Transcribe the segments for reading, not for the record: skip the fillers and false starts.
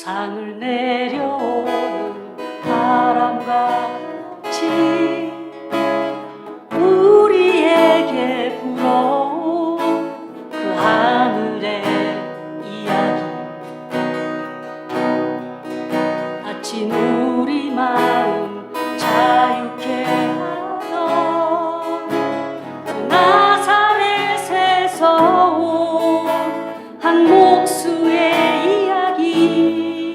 산을 내려오는 바람과 같이 우리에게 불어온 그 하늘의 이야기, 다친 우리 마음 자유케 하던 그 나사렛에서 온 한 목수의 이야기,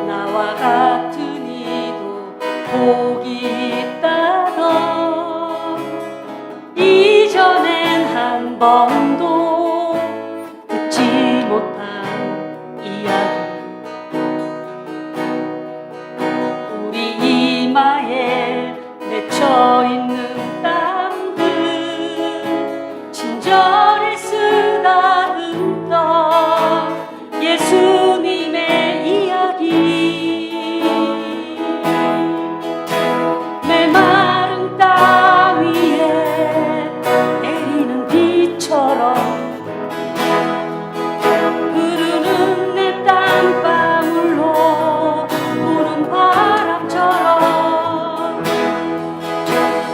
나와 같은 이도 복이 있다던 이전엔 한 번도 듣지 못한 이야기, 우리 이마에 맺혀있는 땀들 친절히 쓰다듬던 예수님의 이야기, 메마른 땅 위에 내리는 비처럼 흐르는 내 땀방울로 부는 바람처럼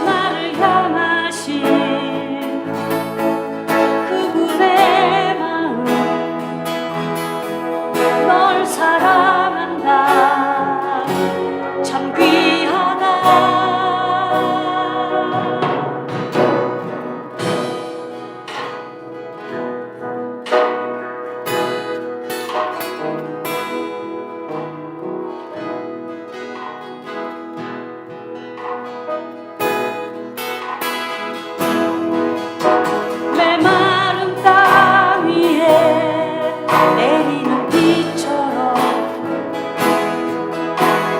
나를 향하신 그분의 마음, 널 사랑한다, 참 귀하다. 메마른 땅 위에 내리는 비처럼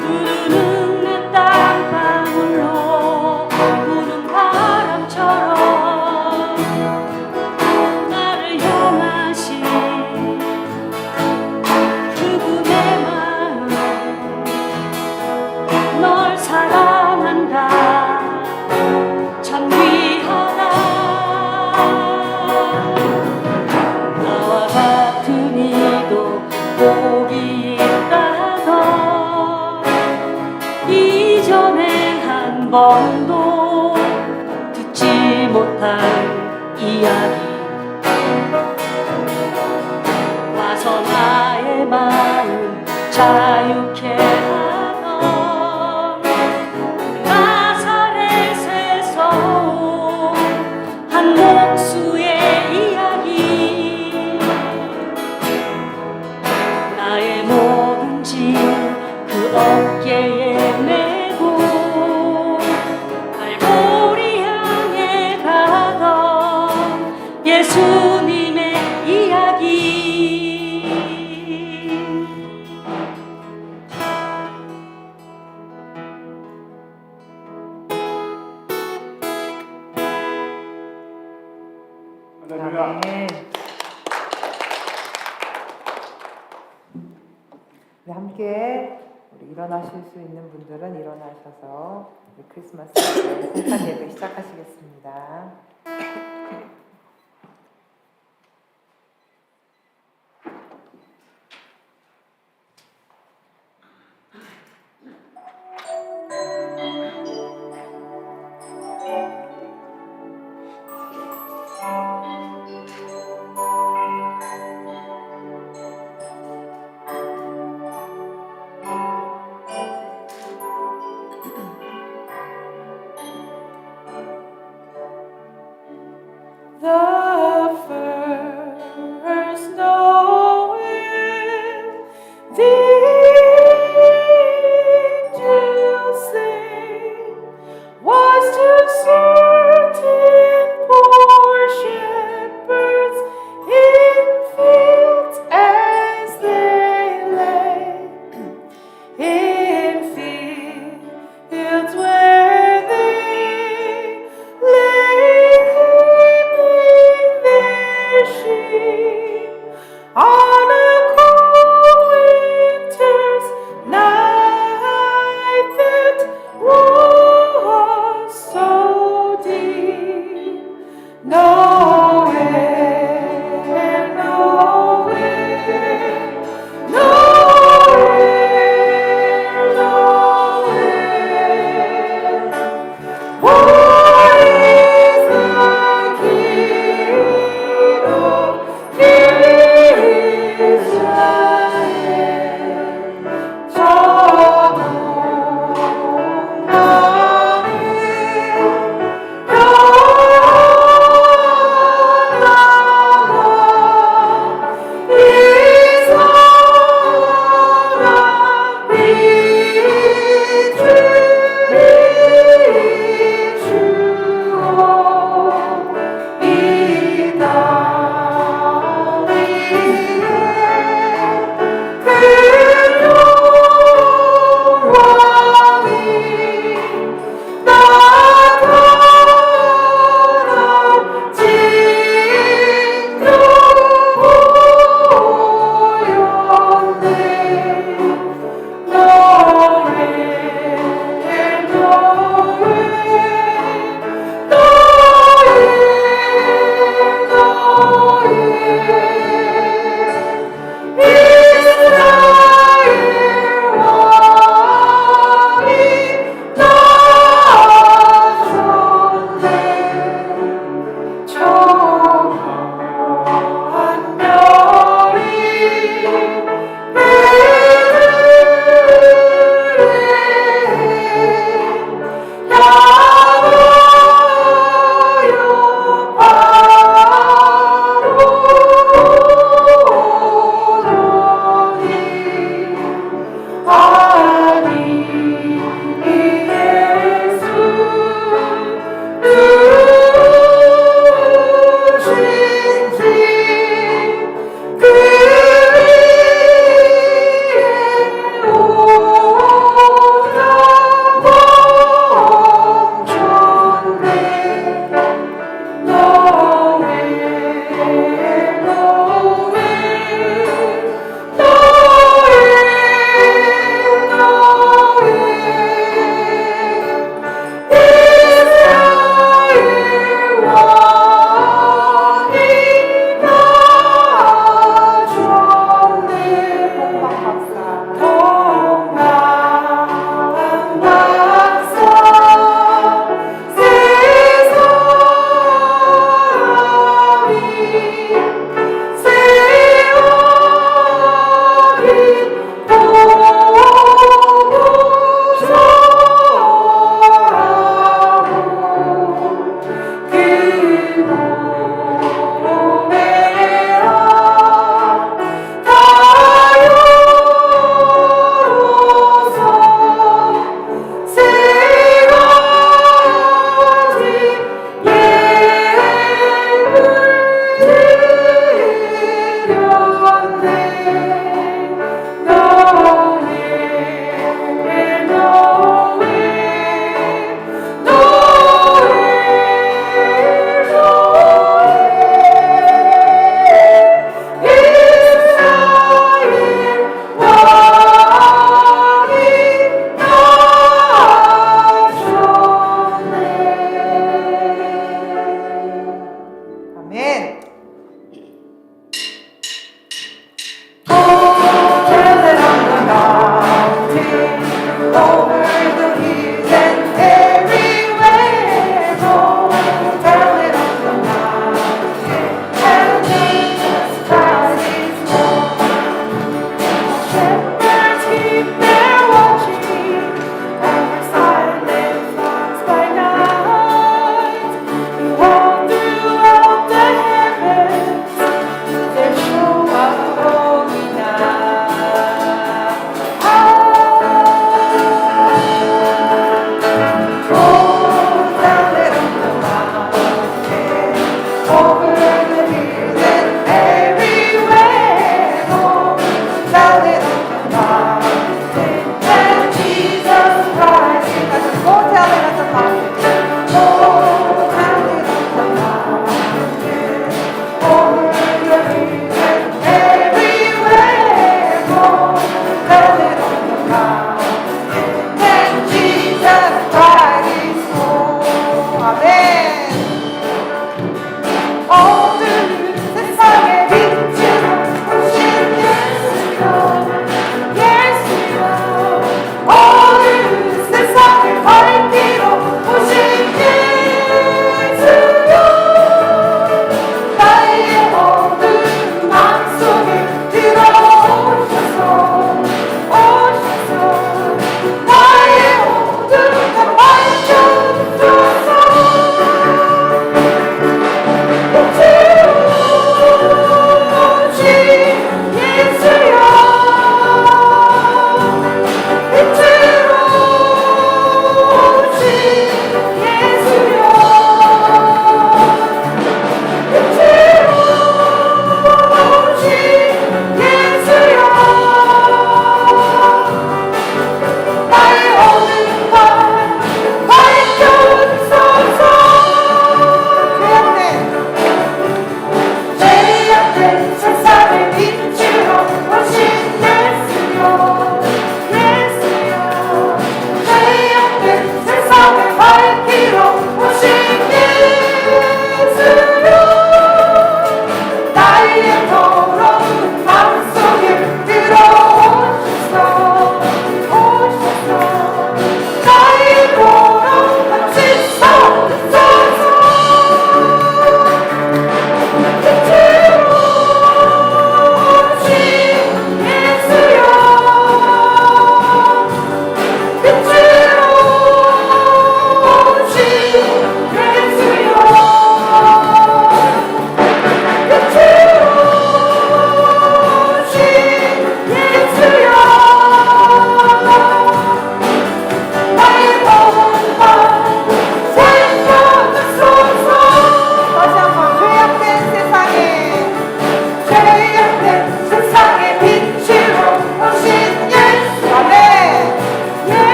흐르는 내 땀방울로 부는 바람처럼 나를 향하신 그분의 마음, 널 사랑한다, 참 귀하다. 나와 같은 이도 복이 있다던 이전엔 한 번도 듣지 못한 이야기, 와서 나의 마음 자유케 하던 나사렛에서 온 한 목수의 이야기, 나의 모든 짐 그 어깨에 메고 갈보리 향해 가던 예수님의 이야기. 할렐루야. 네. 네, 함께 우리 일어나실 수 있는 분들은 일어나셔서 우리 크리스마스 성탄 예배 시작하시겠습니다. Nowhere, nowhere.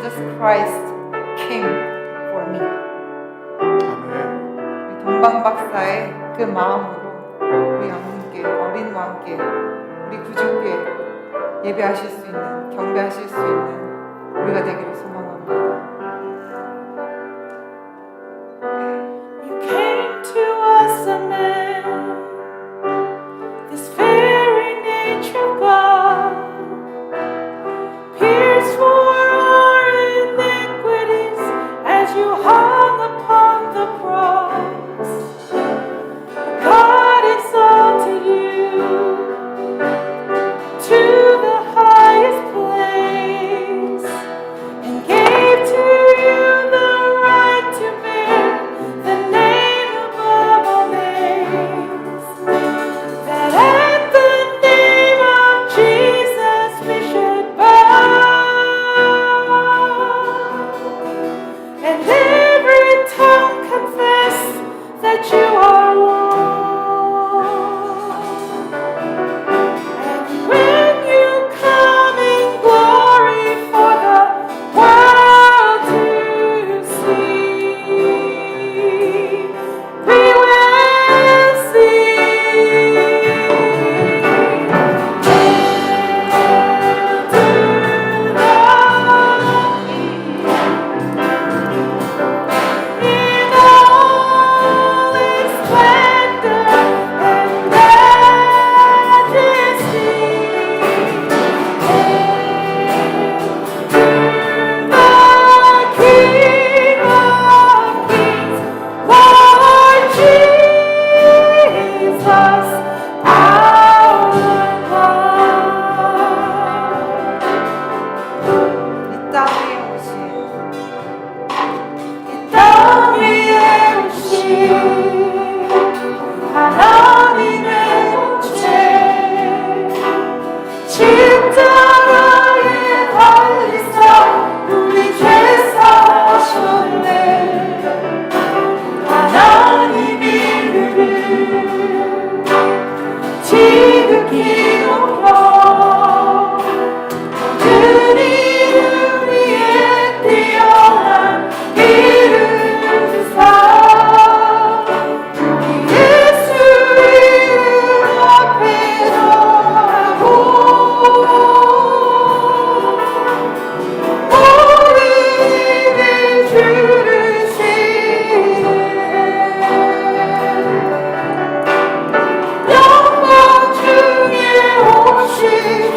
Jesus Christ came for me. 아멘. 우리 동방 박사의 그 마음으로 우리 함께 어린 왕께 우리 구주께 예배하실 수 있는 경배하실 수 있는 우리가 되기를 소망합니다. You came to us a man, this very nature God, pierced for our iniquities as you hung upon the cross. God exalted you to the highest place and gave to you the right to bear the name above all names, that at the name of Jesus we should bow, and every tongue confess that you are Lord. And when you come in glory for the world to see, we will sing. In all its splendor and majesty, the King of Kings, Lord Jesus, our God. 이 땅 위에 오신 땅 위에 오신 하나님의 본체, 십자가에 달리사 우리 죄 사하셨네. 하나님 이름을 지극히 높여 그 이름 위에 뛰어난 이름 주사 우리 예수 이름 앞에 나가고 우리를 주르시네. 영광 중에 오신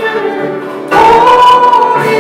줄 보리라.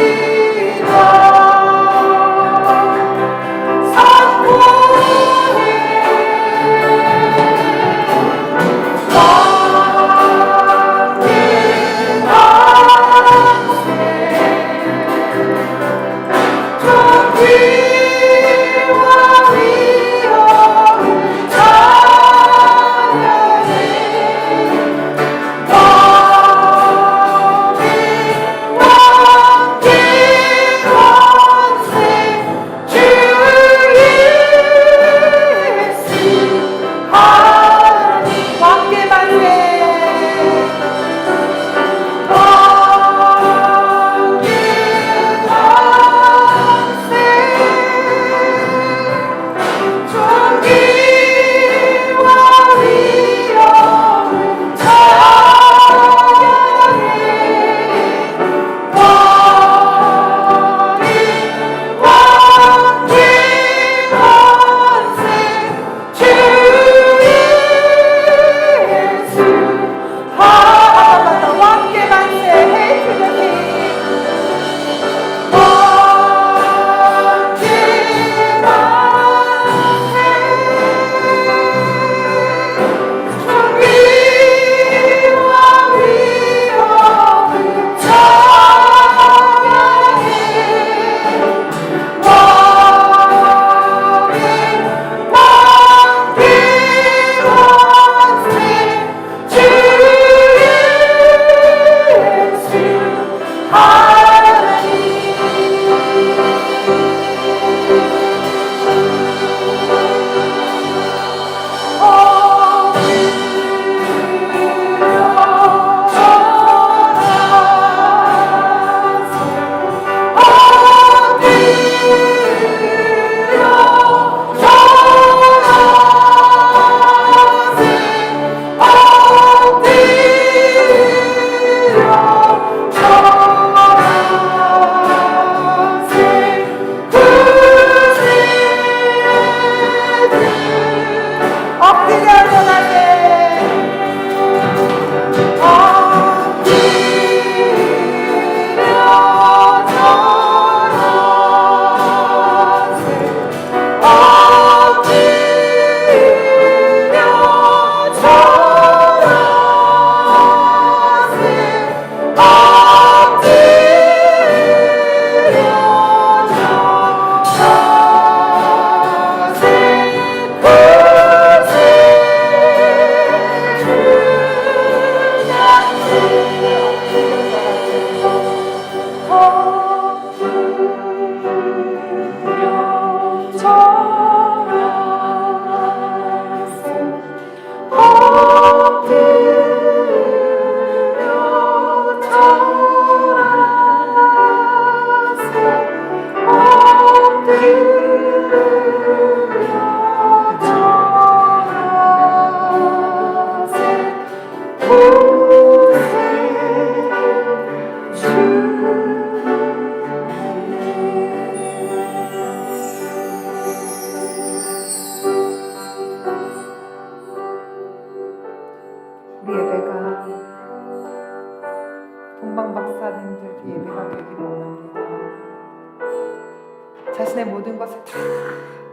자신의 모든 것을 다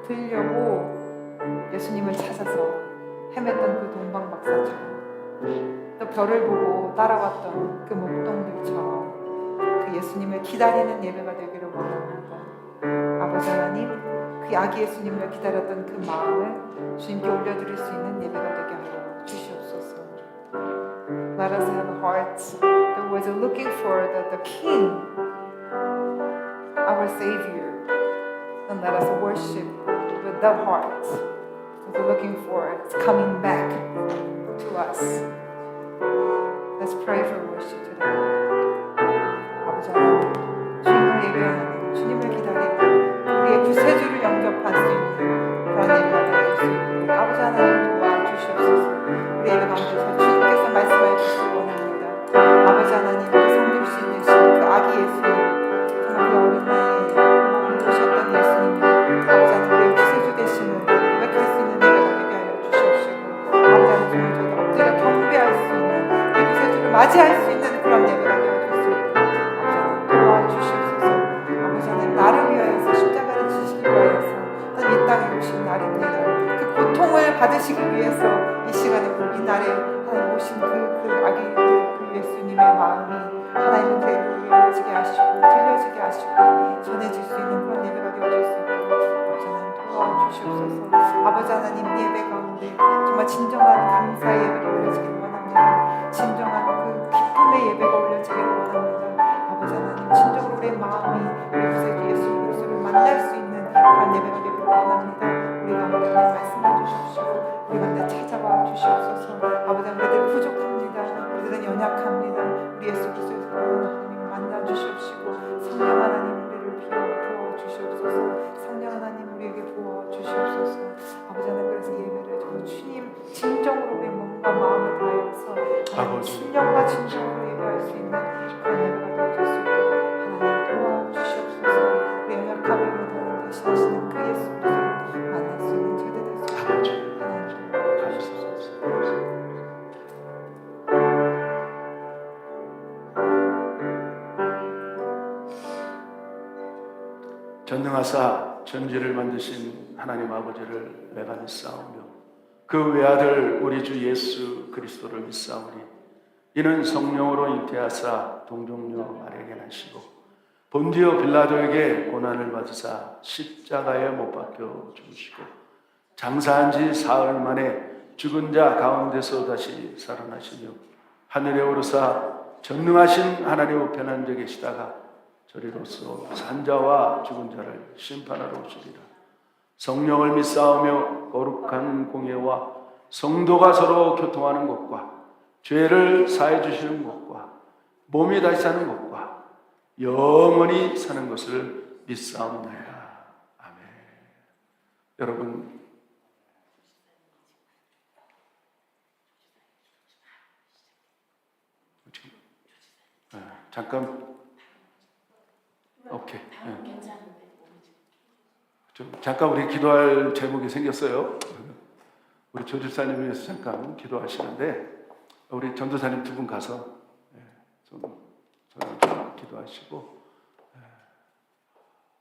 들려고 예수님을 찾아서 헤맸던 그 동방박사처럼, 또 별을 보고 따라왔던 그 목동들처럼 그 예수님을 기다리는 예배가 되기를 원합니다. 아버지 하나님, 그 아기 예수님을 기다렸던 그 마음을 주님께 올려드릴 수 있는 예배가 되게 하여 주시옵소서. Let us have hearts that was looking for the King, our Savior, and let us worship with the heart that we're looking for. It's coming back to us. Let's pray for worship today. 아버지 하나님, 주님을 예배하는, 주님을 기다리는 우리의 구세주를 영접할 수 있는 그런 예배가 되어줄 수 있도록 아버지 하나님 도와주시옵소서. 우리 예배 가운데서 주님께서 말씀해 주시기 원합니다. 아버지 하나님, 그 성육신 되신 그 아기 예수님, 정말 그 어린 나이에 몸을 오셨던 예수님, 아버지 하나님 우리의 구세주 되심을 고백할 수 있는 예배가 되게 하여 주시옵시고, 아버지 하나님 정말 저희가 엎드려 경배할 수 있는, 우리 구세주를 맞이할 수 있는 그런 예배가 되어줄 수 있도록 아버지 하나님 도와주시옵소서. 아버지 하나님, 나를 위하여서 십자가를 지시기 위하여서 하나님 이 땅에 오신 날입니다. 그 고통을 받으시기 위해서 이 시간에 이 날에 하나님 오신 그 아기 그 예수님의 마음이 하나님의 대로 열려지게 하시고 들려지게 하시고 전해질 수 있는 그런 예배가 되어질 수 있도록 아버지 하나님 도와주시옵소서. 아버지 하나님, 예배 가운데 정말 진정한 감사의 예배가 올려지기를 원합니다. 진정한 그 기쁨의 예배가 올려지기를 원합니다. 아버지 하나님, 진정으로 우리의 마음이 우리 구세주 예수 그리스도를 만날 수 있는 그런 예배가 되기를 원합니다. 우리 가운데 하나님 말씀해 주십시오. 우리 가운데 찾아와 주시옵소서. 아버지 하나님, 우리들 부족합니다. 우리들은 연약합니다. 우리 예수 그리스도의 하나님 만나 주시옵시고, 성령 하나님 우리를 부어 주시옵소서. 성령 하나님 우리에게 부어 주시옵소서. 아버지 하나님, 그래서 예배를 정말 주님 진정으로 우리의 몸과 마음을 다하여서 하나님 신령과 진정으로 예배할 수 있는 그런 예배가 되어질 수 있도록 하나님 도와주시옵소서. 우리 연약함을 모든 대신하시는 그 예수 그리스도를 만날 수 있는 제대 될 수 있도록 하나님 도와주시옵소서. 전능하사 전지를 만드신 하나님 아버지를 내가 믿사오며 그 외아들 우리 주 예수 그리스도를 믿사오니 이는 성령으로 잉태하사 동정녀 마리아에게 나시고 본디오 빌라도에게 고난을 받으사 십자가에 못 박혀 죽으시고 장사한 지 사흘 만에 죽은 자 가운데서 다시 살아나시며 하늘에 오르사 전능하신 하나님 우편에 앉아 계시다가 저리로서 산자와 죽은 자를 심판하러 오시리라. 성령을 믿사오며 거룩한 공예와 성도가 서로 교통하는 것과 죄를 사해 주시는 것과 몸이 다시 사는 것과 영원히 사는 것을 믿사옵나이다. 아멘. 여러분, 잠깐. 오케이. 좀 잠깐 우리 기도할 제목이 생겼어요. 우리 조집사님 위해서 잠깐 기도하시는데 우리 전도사님 두 분 가서 좀 기도하시고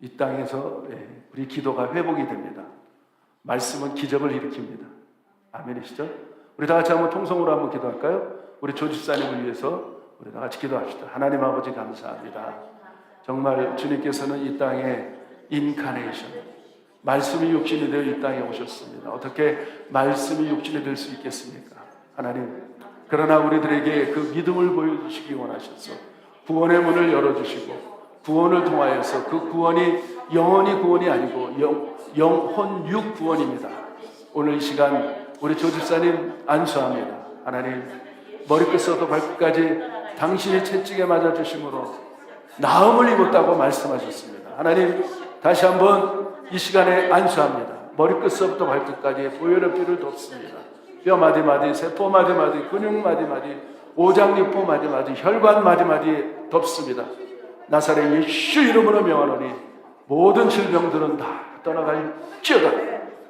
이 땅에서 우리 기도가 회복이 됩니다. 말씀은 기적을 일으킵니다. 아멘이시죠? 우리 다 같이 한번 통성으로 한번 기도할까요? 우리 조집사님을 위해서 우리 다 같이 기도합시다. 하나님 아버지 감사합니다. 정말 주님께서는 이 땅에 인카네이션, 말씀이 육신이 되어 이 땅에 오셨습니다. 어떻게 말씀이 육신이 될 수 있겠습니까? 하나님, 그러나 우리들에게 그 믿음을 보여주시기 원하셔서 구원의 문을 열어주시고 구원을 통하여서 그 구원이 영원히 구원이 아니고 영혼육 구원입니다. 오늘 이 시간 우리 조집사님 안수합니다. 하나님, 머리끝부터 발끝까지 당신의 채찍에 맞아주심으로 나음을 입었다고 말씀하셨습니다. 하나님, 다시 한번 이 시간에 안수합니다. 머리끝부터 발끝까지 보혈의 피를 덮습니다. 뼈 마디마디, 세포 마디마디, 근육 마디마디, 오장육부 마디마디, 혈관 마디마디 덮습니다. 나사렛 예수 이름으로 명하노니 모든 질병들은 다 떠나갈지어다.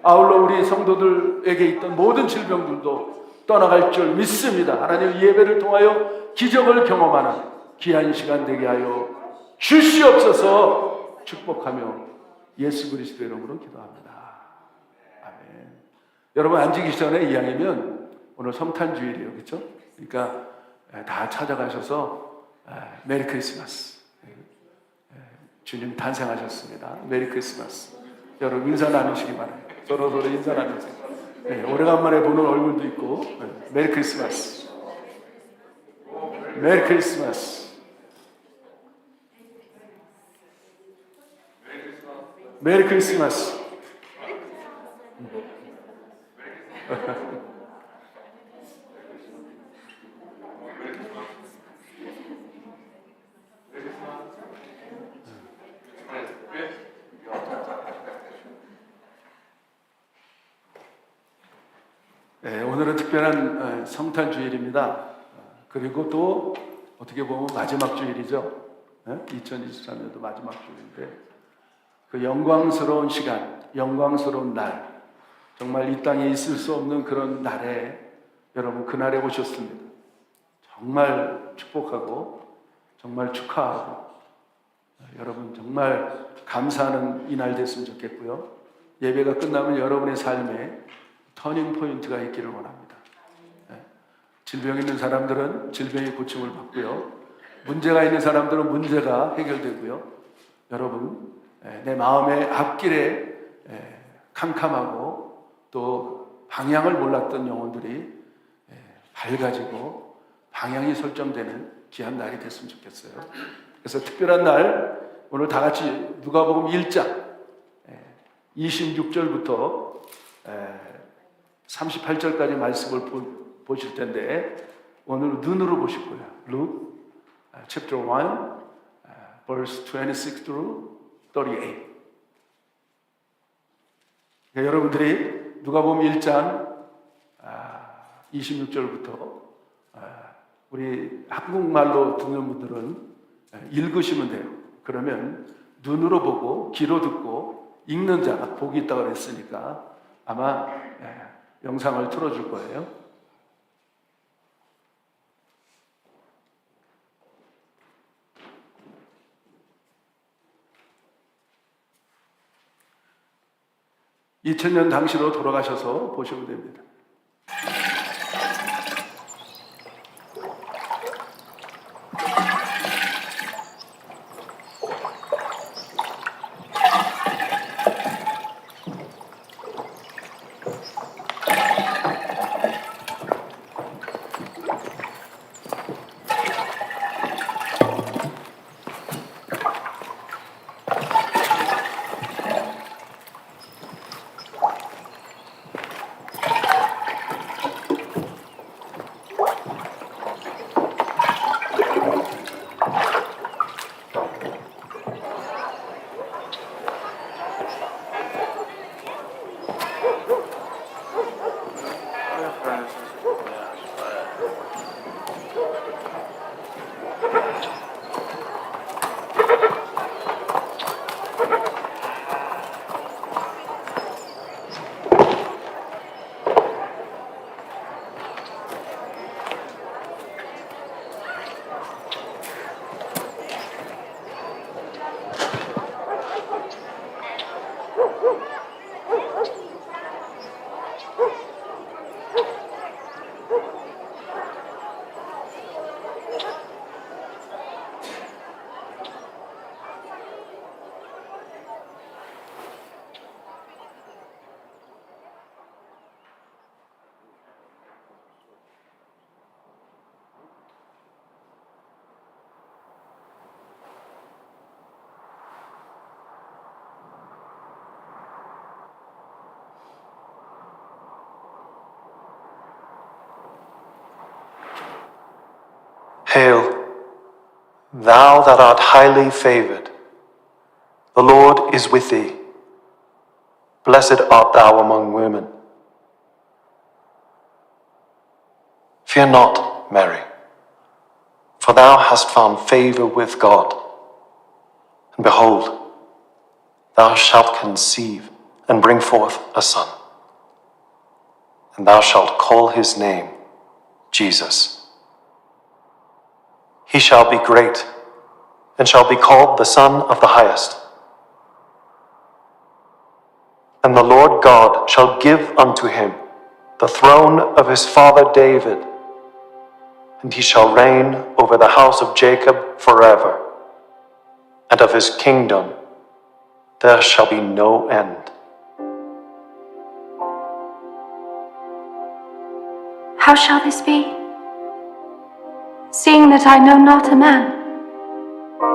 아울러 우리 성도들에게 있던 모든 질병들도 떠나갈 줄 믿습니다. 하나님, 예배를 통하여 기적을 경험하는 귀한 시간 되게 하여 주시옵소서. 축복하며 예수 그리스도 이름으로 기도합니다. 아멘. 여러분 앉기 전에 이왕이면 오늘 성탄주일이에요, 그렇죠? 그러니까 다 찾아가셔서 메리 크리스마스. 주님 탄생하셨습니다. 메리 크리스마스. 여러분 인사 나누시기 바랍니다. 서로 인사 나누세요. 오래간만에 보는 얼굴도 있고 메리 크리스마스. 메리 크리스마스. 메리 크리스마스. 오늘은 특별한 성탄주일입니다. 그리고 또 어떻게 보면 마지막 주일이죠. 2023년도 마지막 주일인데 그 영광스러운 시간, 영광스러운 날, 정말 이 땅에 있을 수 없는 그런 날에 여러분 그날에 오셨습니다. 정말 축복하고 정말 축하하고 여러분 정말 감사하는 이날 됐으면 좋겠고요. 예배가 끝나면 여러분의 삶에 터닝 포인트가 있기를 원합니다. 질병 있는 사람들은 질병의 고침을 받고요. 문제가 있는 사람들은 문제가 해결되고요. 여러분 내 마음의 앞길에 캄캄하고 또 방향을 몰랐던 영혼들이 밝아지고 방향이 설정되는 귀한 날이 됐으면 좋겠어요. 그래서 특별한 날 오늘 다 같이 누가복음 1장 26절부터 38절까지 말씀을 보실 텐데 오늘 눈으로 보실 거예요. Luke chapter 1 verse 26 through 38. 그러니까 여러분들이 누가복음 1장 26절부터 우리 한국말로 듣는 분들은 읽으시면 돼요. 그러면 눈으로 보고 귀로 듣고 읽는 자 복이 있다고 그랬으니까 아마 영상을 틀어줄 거예요. (2000년) 당시로 돌아가셔서 보시면 됩니다. Hail, thou that art highly favored. The Lord is with thee. Blessed art thou among women. Fear not, Mary, for thou hast found favor with God. And behold, thou shalt conceive and bring forth a son. And thou shalt call his name Jesus. He shall be great, and shall be called the Son of the Highest. And the Lord God shall give unto him the throne of his father David, and he shall reign over the house of Jacob forever, and of his kingdom there shall be no end. How shall this be, seeing that I know not a man?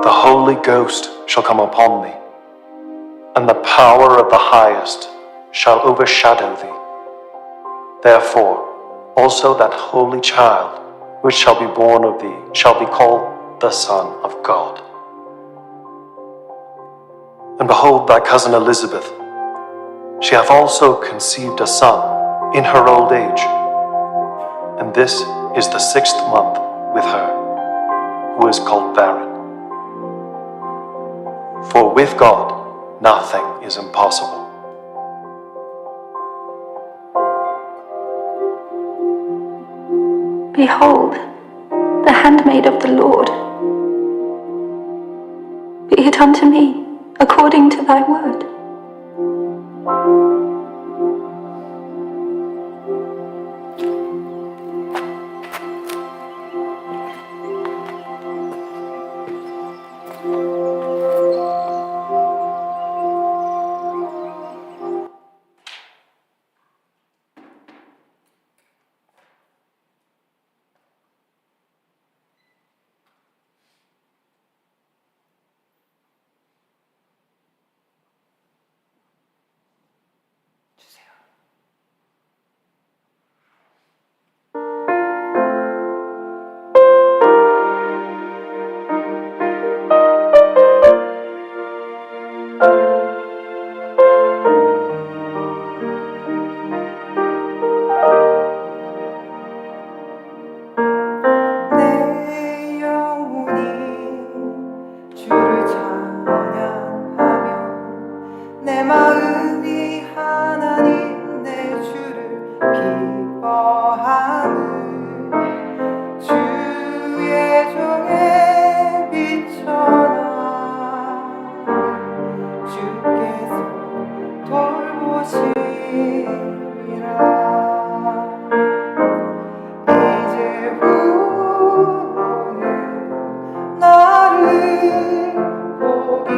The Holy Ghost shall come upon thee, and the power of the Highest shall overshadow thee. Therefore also that holy child which shall be born of thee shall be called the Son of God. And behold, thy cousin Elizabeth, she hath also conceived a son in her old age, and this is the 6th month with her, who is called barren. For with God nothing is impossible. Behold, the handmaid of the Lord. Be it unto me according to thy word. 내 영혼이 주를 찬양하며 내 마음이 하나님 내 주를 기뻐함을 주의 종의 비천함을 주께서 돌보시리라. 이제부터는 나를 복이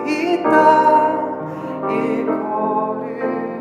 있다 일컬음을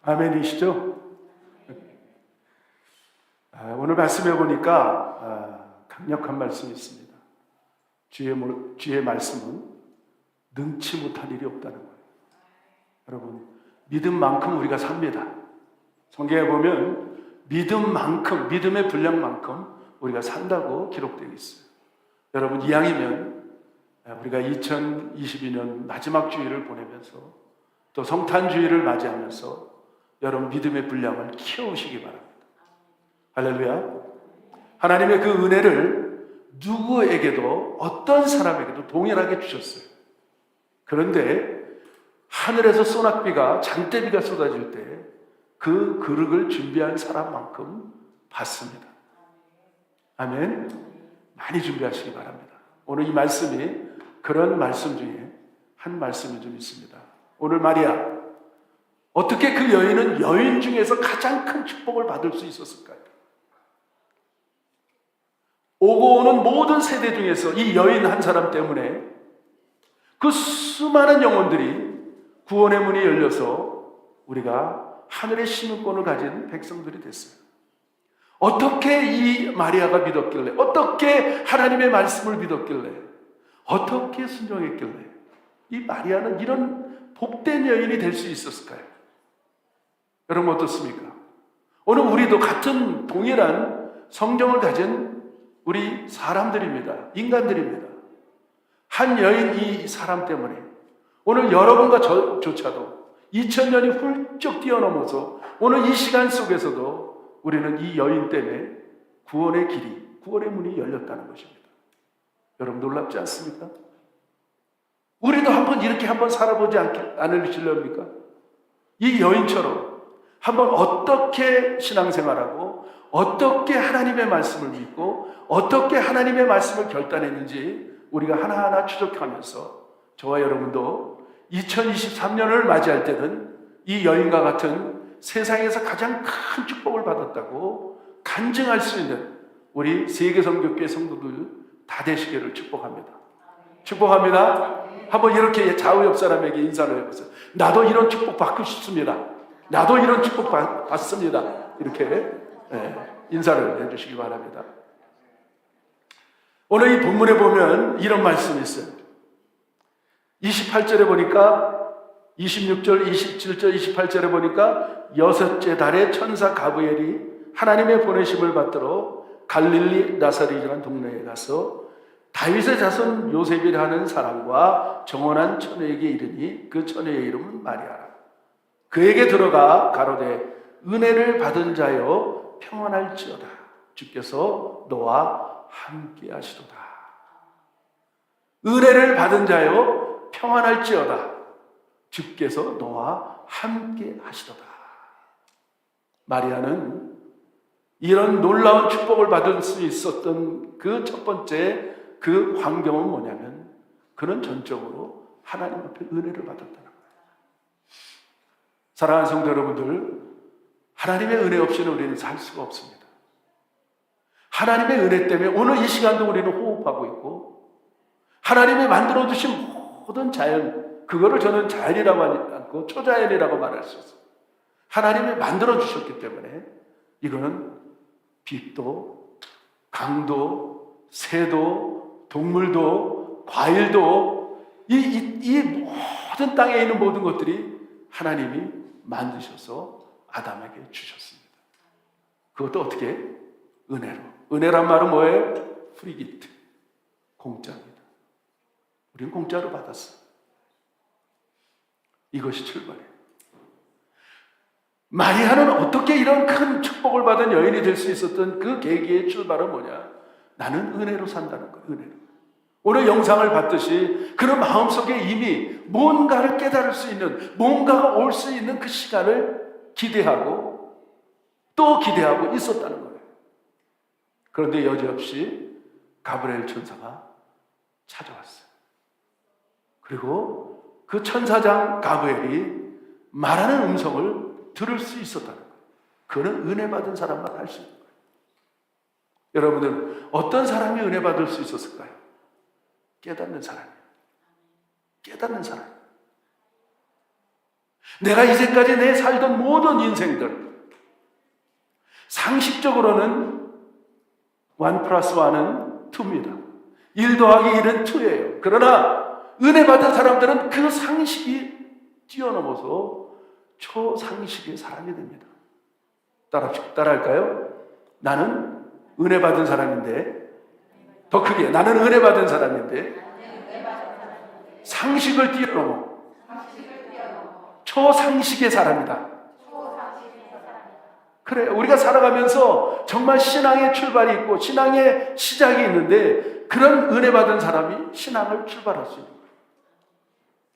아멘이시죠? 오늘 말씀해 보니까 강력한 말씀이 있습니다. 주의 말씀은 능치 못할 일이 없다는 거예요. 여러분, 믿음만큼 우리가 삽니다. 성경에 보면 믿음만큼, 믿음의 분량만큼 우리가 산다고 기록되어 있어요. 여러분, 이왕이면 우리가 2022년 마지막 주일을 보내면서 또 성탄주의를 맞이하면서 여러분 믿음의 분량을 키워오시기 바랍니다. 할렐루야. 하나님의 그 은혜를 누구에게도 어떤 사람에게도 동일하게 주셨어요. 그런데 하늘에서 소낙비가 장대비가 쏟아질 때 그 그릇을 준비한 사람만큼 받습니다. 아멘. 많이 준비하시기 바랍니다. 오늘 이 말씀이 그런 말씀 중에 한 말씀이 좀 있습니다. 오늘 마리아, 어떻게 그 여인은 여인 중에서 가장 큰 축복을 받을 수 있었을까요? 오고 오는 모든 세대 중에서 이 여인 한 사람 때문에 그 수많은 영혼들이 구원의 문이 열려서 우리가 하늘의 시민권을 가진 백성들이 됐어요. 어떻게 이 마리아가 믿었길래, 어떻게 하나님의 말씀을 믿었길래, 어떻게 순종했길래 이 마리아는 이런 복된 여인이 될 수 있었을까요? 여러분 어떻습니까? 오늘 우리도 같은 동일한 성경을 가진 우리 사람들입니다. 인간들입니다. 한 여인 이 사람 때문에 오늘 여러분과 저조차도 2000년이 훌쩍 뛰어넘어서 오늘 이 시간 속에서도 우리는 이 여인 때문에 구원의 길이, 구원의 문이 열렸다는 것입니다. 여러분 놀랍지 않습니까? 우리도 이렇게 한번 살아보지 않으실렵니까? 이 여인처럼 한번 어떻게 신앙생활하고 어떻게 하나님의 말씀을 믿고 어떻게 하나님의 말씀을 결단했는지 우리가 하나하나 추적하면서 저와 여러분도 2023년을 맞이할 때는 이 여인과 같은 세상에서 가장 큰 축복을 받았다고 간증할 수 있는 우리 세계성교회 성도들 다 되시기를 축복합니다. 축복합니다. 한번 이렇게 좌우 옆 사람에게 인사를 해보세요. 나도 이런 축복 받고 싶습니다. 나도 이런 축복 받습니다. 이렇게 인사를 해주시기 바랍니다. 오늘 이 본문에 보면 이런 말씀이 있어요. 28절에 보니까 26절, 27절, 28절에 보니까 여섯째 달에 천사 가브리엘이 하나님의 보내심을 받들어 갈릴리 나사렛이라는 동네에 가서 다윗의 자손 요셉이라는 사람과 정혼한 처녀에게 이르니 그 처녀의 이름은 마리아라. 그에게 들어가 가로되 은혜를 받은 자여 평안할지어다. 주께서 너와 함께 하시도다. 은혜를 받은 자여 평안할지어다. 주께서 너와 함께 하시도다. 마리아는 이런 놀라운 축복을 받을 수 있었던 그 첫 번째 그 환경은 뭐냐면 그는 전적으로 하나님 앞에 은혜를 받았다는 거예요. 사랑하는 성도 여러분들, 하나님의 은혜 없이는 우리는 살 수가 없습니다. 하나님의 은혜 때문에 오늘 이 시간도 우리는 호흡하고 있고 하나님이 만들어주신 모든 자연, 그거를 저는 자연이라고 하지 않고 초자연이라고 말할 수 있어요. 하나님이 만들어주셨기 때문에 이거는 빛도, 강도, 새도, 동물도, 과일도 이 모든 땅에 있는 모든 것들이 하나님이 만드셔서 아담에게 주셨습니다. 그것도 어떻게? 은혜로. 은혜란 말은 뭐예요? 프리기트. 공짜입니다. 우리는 공짜로 받았어요. 이것이 출발이에요. 마리아는 어떻게 이런 큰 축복을 받은 여인이 될 수 있었던 그 계기의 출발은 뭐냐? 나는 은혜로 산다는 거예요. 은혜로. 오늘 영상을 봤듯이 그런 마음속에 이미 뭔가를 깨달을 수 있는, 뭔가가 올 수 있는 그 시간을 기대하고 또 기대하고 있었다는 거예요. 그런데 여지없이 가브리엘 천사가 찾아왔어요. 그리고 그 천사장 가브리엘이 말하는 음성을 들을 수 있었다는 거예요. 그는 은혜 받은 사람만 할 수 있는 거예요. 여러분들 어떤 사람이 은혜 받을 수 있었을까요? 깨닫는 사람이에요. 깨닫는 사람. 내가 이제까지 내 살던 모든 인생들 상식적으로는 1 플러스 1은 2입니다. 1 더하기 1은 2예요. 그러나 은혜 받은 사람들은 그 상식이 뛰어넘어서 초상식의 사람이 됩니다. 따라할까요? 나는 은혜 받은 사람인데, 더 크게, 나는 은혜 받은 사람인데 상식을 뛰어넘어 초상식의 사람이다. 그래, 우리가 살아가면서 정말 신앙의 출발이 있고 신앙의 시작이 있는데 그런 은혜 받은 사람이 신앙을 출발할 수 있는 거예요.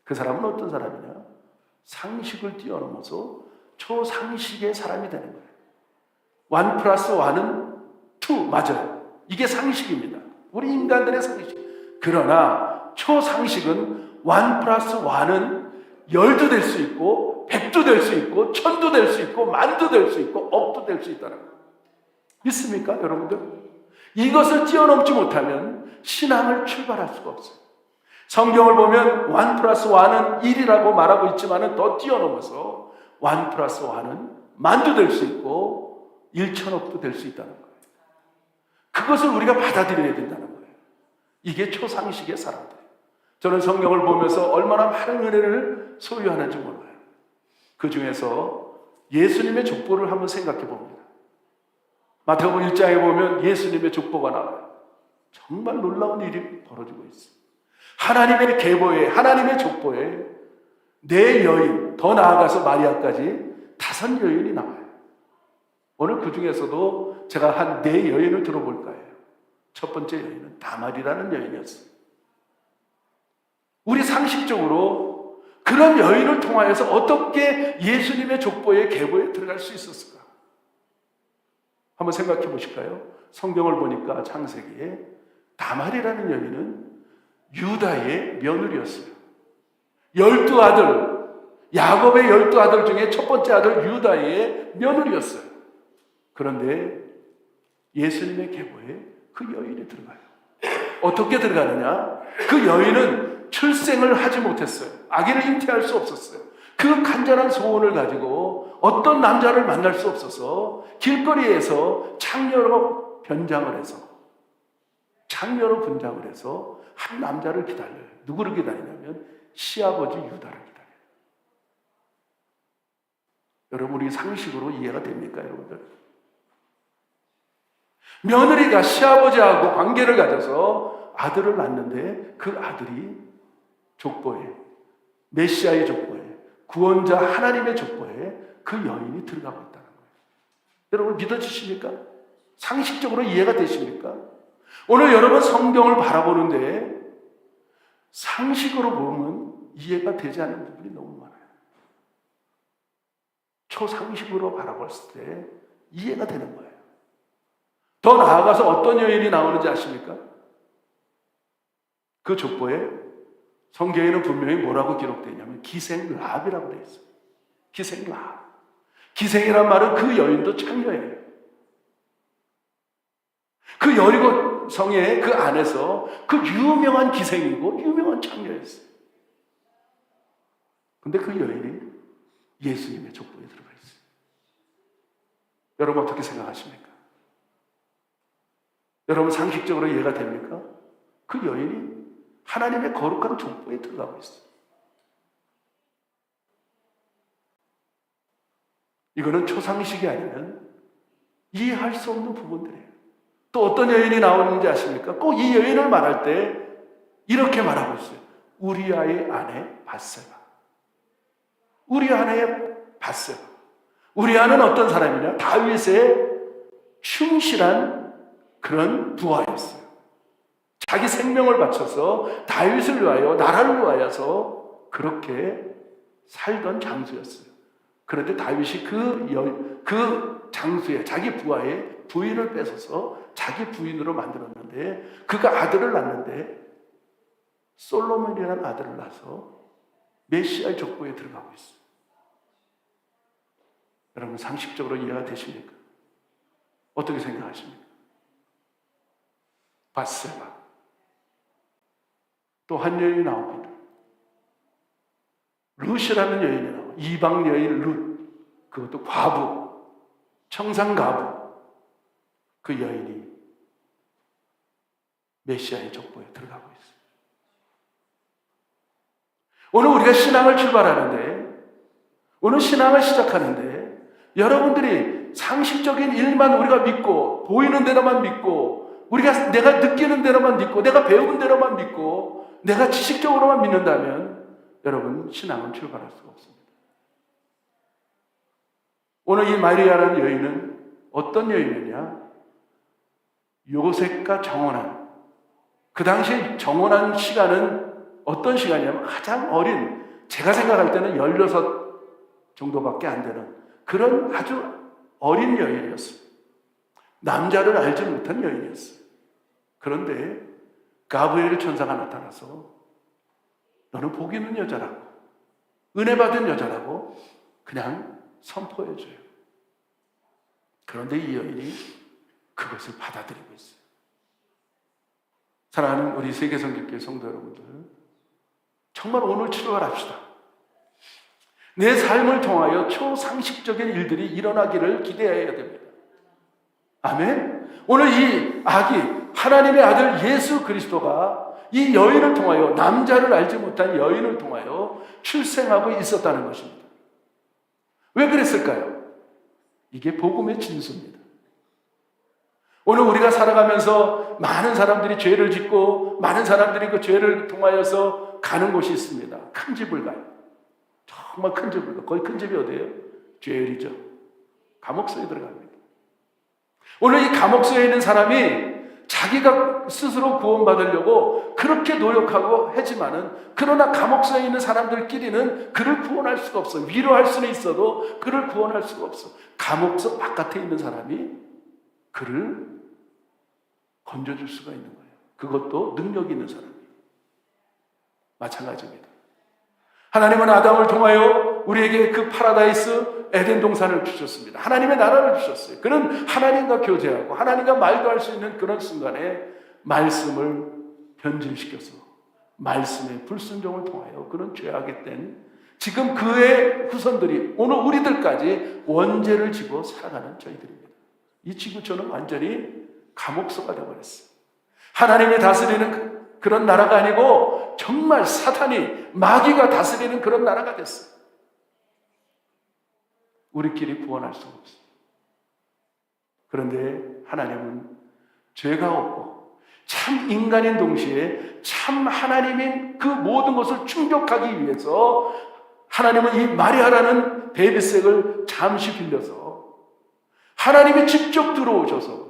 그 사람은 어떤 사람이냐? 상식을 뛰어넘어서 초상식의 사람이 되는 거예요. 1 플러스 1은 2 맞아요. 이게 상식입니다. 우리 인간들의 상식. 그러나 초상식은 1 플러스 1은 10도 될 수 있고 100도 될 수 있고 1000도 될 수 있고 10,000도 될 수 있고 억도 될 수 있다는 거예요. 믿습니까 여러분들? 이것을 뛰어넘지 못하면 신앙을 출발할 수가 없어요. 성경을 보면 1 플러스 1은 1이라고 말하고 있지만 더 뛰어넘어서 1 플러스 1은 10,000도 될 수 있고 1,000억도 될 수 있다는 거예요. 그것을 우리가 받아들여야 된다는 거예요. 이게 초상식의 사람들. 저는 성경을 보면서 얼마나 많은 은혜를 소유하는지 몰라요. 그 중에서 예수님의 족보를 한번 생각해 봅니다. 마태복음 1장에 보면 예수님의 족보가 나와요. 정말 놀라운 일이 벌어지고 있어요. 하나님의 계보에, 하나님의 족보에 4여인, 더 나아가서 마리아까지 5 여인이 나와요. 오늘 그 중에서도 제가 한 4여인을 들어볼 거예요. 첫 번째 여인은 다말이라는 여인이었어요. 우리 상식적으로 그런 여인을 통하여서 어떻게 예수님의 족보의 계보에 들어갈 수 있었을까? 한번 생각해 보실까요? 성경을 보니까 창세기에 다말이라는 여인은 유다의 며느리였어요. 12아들, 야곱의 12아들 중에 첫 번째 아들 유다의 며느리였어요. 그런데 예수님의 계보에 그 여인이 들어가요. 어떻게 들어가느냐? 그 여인은 출생을 하지 못했어요. 아기를 잉태할 수 없었어요. 그 간절한 소원을 가지고 어떤 남자를 만날 수 없어서 길거리에서 창녀로 변장을 해서 한 남자를 기다려요. 누구를 기다리냐면 시아버지 유다를 기다려요. 여러분, 우리 상식으로 이해가 됩니까, 여러분들? 며느리가 시아버지하고 관계를 가져서 아들을 낳는데 그 아들이 족보에, 메시아의 족보에, 구원자 하나님의 족보에 그 여인이 들어가고 있다는 거예요. 여러분 믿어지십니까? 상식적으로 이해가 되십니까? 오늘 여러분 성경을 바라보는데 상식으로 보면 이해가 되지 않는 부분이 너무 많아요. 초상식으로 바라봤을 때 이해가 되는 거예요. 더 나아가서 어떤 여인이 나오는지 아십니까? 그 족보에 성경에는 분명히 뭐라고 기록되어 있냐면 기생라합이라고 되어 있어요. 기생라합. 기생이란 말은 그 여인도 창녀예요. 그 여리고 성의 그 안에서 그 유명한 기생이고 유명한 창녀였어요. 근데 그 여인이 예수님의 족보에 들어가 있어요. 여러분 어떻게 생각하십니까? 여러분 상식적으로 이해가 됩니까? 그 여인이 하나님의 거룩한 족보에 들어가고 있어요. 이거는 초상식이 아니면 이해할 수 없는 부분들이에요. 또 어떤 여인이 나오는지 아십니까? 꼭 이 여인을 말할 때 이렇게 말하고 있어요. 우리아의 아내 밧세바. 우리아의 밧세바. 우리아는 어떤 사람이냐? 다윗의 충실한 그런 부하였어요. 자기 생명을 바쳐서 다윗을 위하여, 나라를 위하여서 그렇게 살던 장수였어요. 그런데 다윗이 그 장수의, 자기 부하의 부인을 뺏어서 자기 부인으로 만들었는데 그가 아들을 낳는데 솔로몬이라는 아들을 낳아서 메시아의 족보에 들어가고 있어요. 여러분 상식적으로 이해가 되십니까? 어떻게 생각하십니까? 밧세바. 또 한 여인이 나옵니다. 룻이라는 여인이 나와요. 이방 여인 룻. 그것도 과부, 청산가부. 그 여인이 메시아의 족보에 들어가고 있어요. 오늘 우리가 신앙을 출발하는데, 오늘 신앙을 시작하는데, 여러분들이 상식적인 일만 우리가 믿고, 보이는 대로만 믿고, 내가 느끼는 대로만 믿고, 내가 배운 대로만 믿고, 내가 지식적으로만 믿는다면, 여러분, 신앙은 출발할 수가 없습니다. 오늘 이 마리아라는 여인은 어떤 여인이냐? 요셉과 정혼한, 그 당시 정혼한 시간은 어떤 시간이냐면 가장 어린, 제가 생각할 때는 16 정도밖에 안 되는 그런 아주 어린 여인이었어요. 남자를 알지 못한 여인이었어요. 그런데 가브리엘 천사가 나타나서 너는 복 있는 여자라고, 은혜 받은 여자라고 그냥 선포해줘요. 그런데 이 여인이 그것을 받아들이고 있어요. 사랑하는 우리 세계성결교회 성도 여러분들, 정말 오늘 출발합시다. 내 삶을 통하여 초상식적인 일들이 일어나기를 기대해야 됩니다. 아멘. 오늘 이 아기, 하나님의 아들 예수 그리스도가 이 여인을 통하여, 남자를 알지 못한 여인을 통하여 출생하고 있었다는 것입니다. 왜 그랬을까요? 이게 복음의 진수입니다. 오늘 우리가 살아가면서 많은 사람들이 죄를 짓고, 많은 사람들이 그 죄를 통하여서 가는 곳이 있습니다. 큰 집을 가요. 정말 큰 집을 가요. 거기 큰 집이 어디예요? 죄일이죠. 감옥소에 들어갑니다. 오늘 이 감옥소에 있는 사람이 자기가 스스로 구원받으려고 그렇게 노력하고 하지만은, 그러나 감옥소에 있는 사람들끼리는 그를 구원할 수가 없어. 위로할 수는 있어도 그를 구원할 수가 없어. 감옥소 바깥에 있는 사람이 그를 건져줄 수가 있는 거예요. 그것도 능력 있는 사람이. 마찬가지입니다. 하나님은 아담을 통하여 우리에게 그 파라다이스 에덴 동산을 주셨습니다. 하나님의 나라를 주셨어요. 그는 하나님과 교제하고 하나님과 말도 할 수 있는 그런 순간에 말씀을 변질시켜서 말씀의 불순종을 통하여 그는 죄하게 된, 지금 그의 후손들이 오늘 우리들까지 원죄를 지고 살아가는 저희들입니다. 이 지구촌은 완전히 감옥소가 되어버렸어요. 하나님이 다스리는 그런 나라가 아니고 정말 사탄이, 마귀가 다스리는 그런 나라가 됐어요. 우리끼리 구원할 수가 없어요. 그런데 하나님은 죄가 없고 참 인간인 동시에 참 하나님인 그 모든 것을 충족하기 위해서 하나님은 이 마리아라는 베이비색을 잠시 빌려서 하나님이 직접 들어오셔서,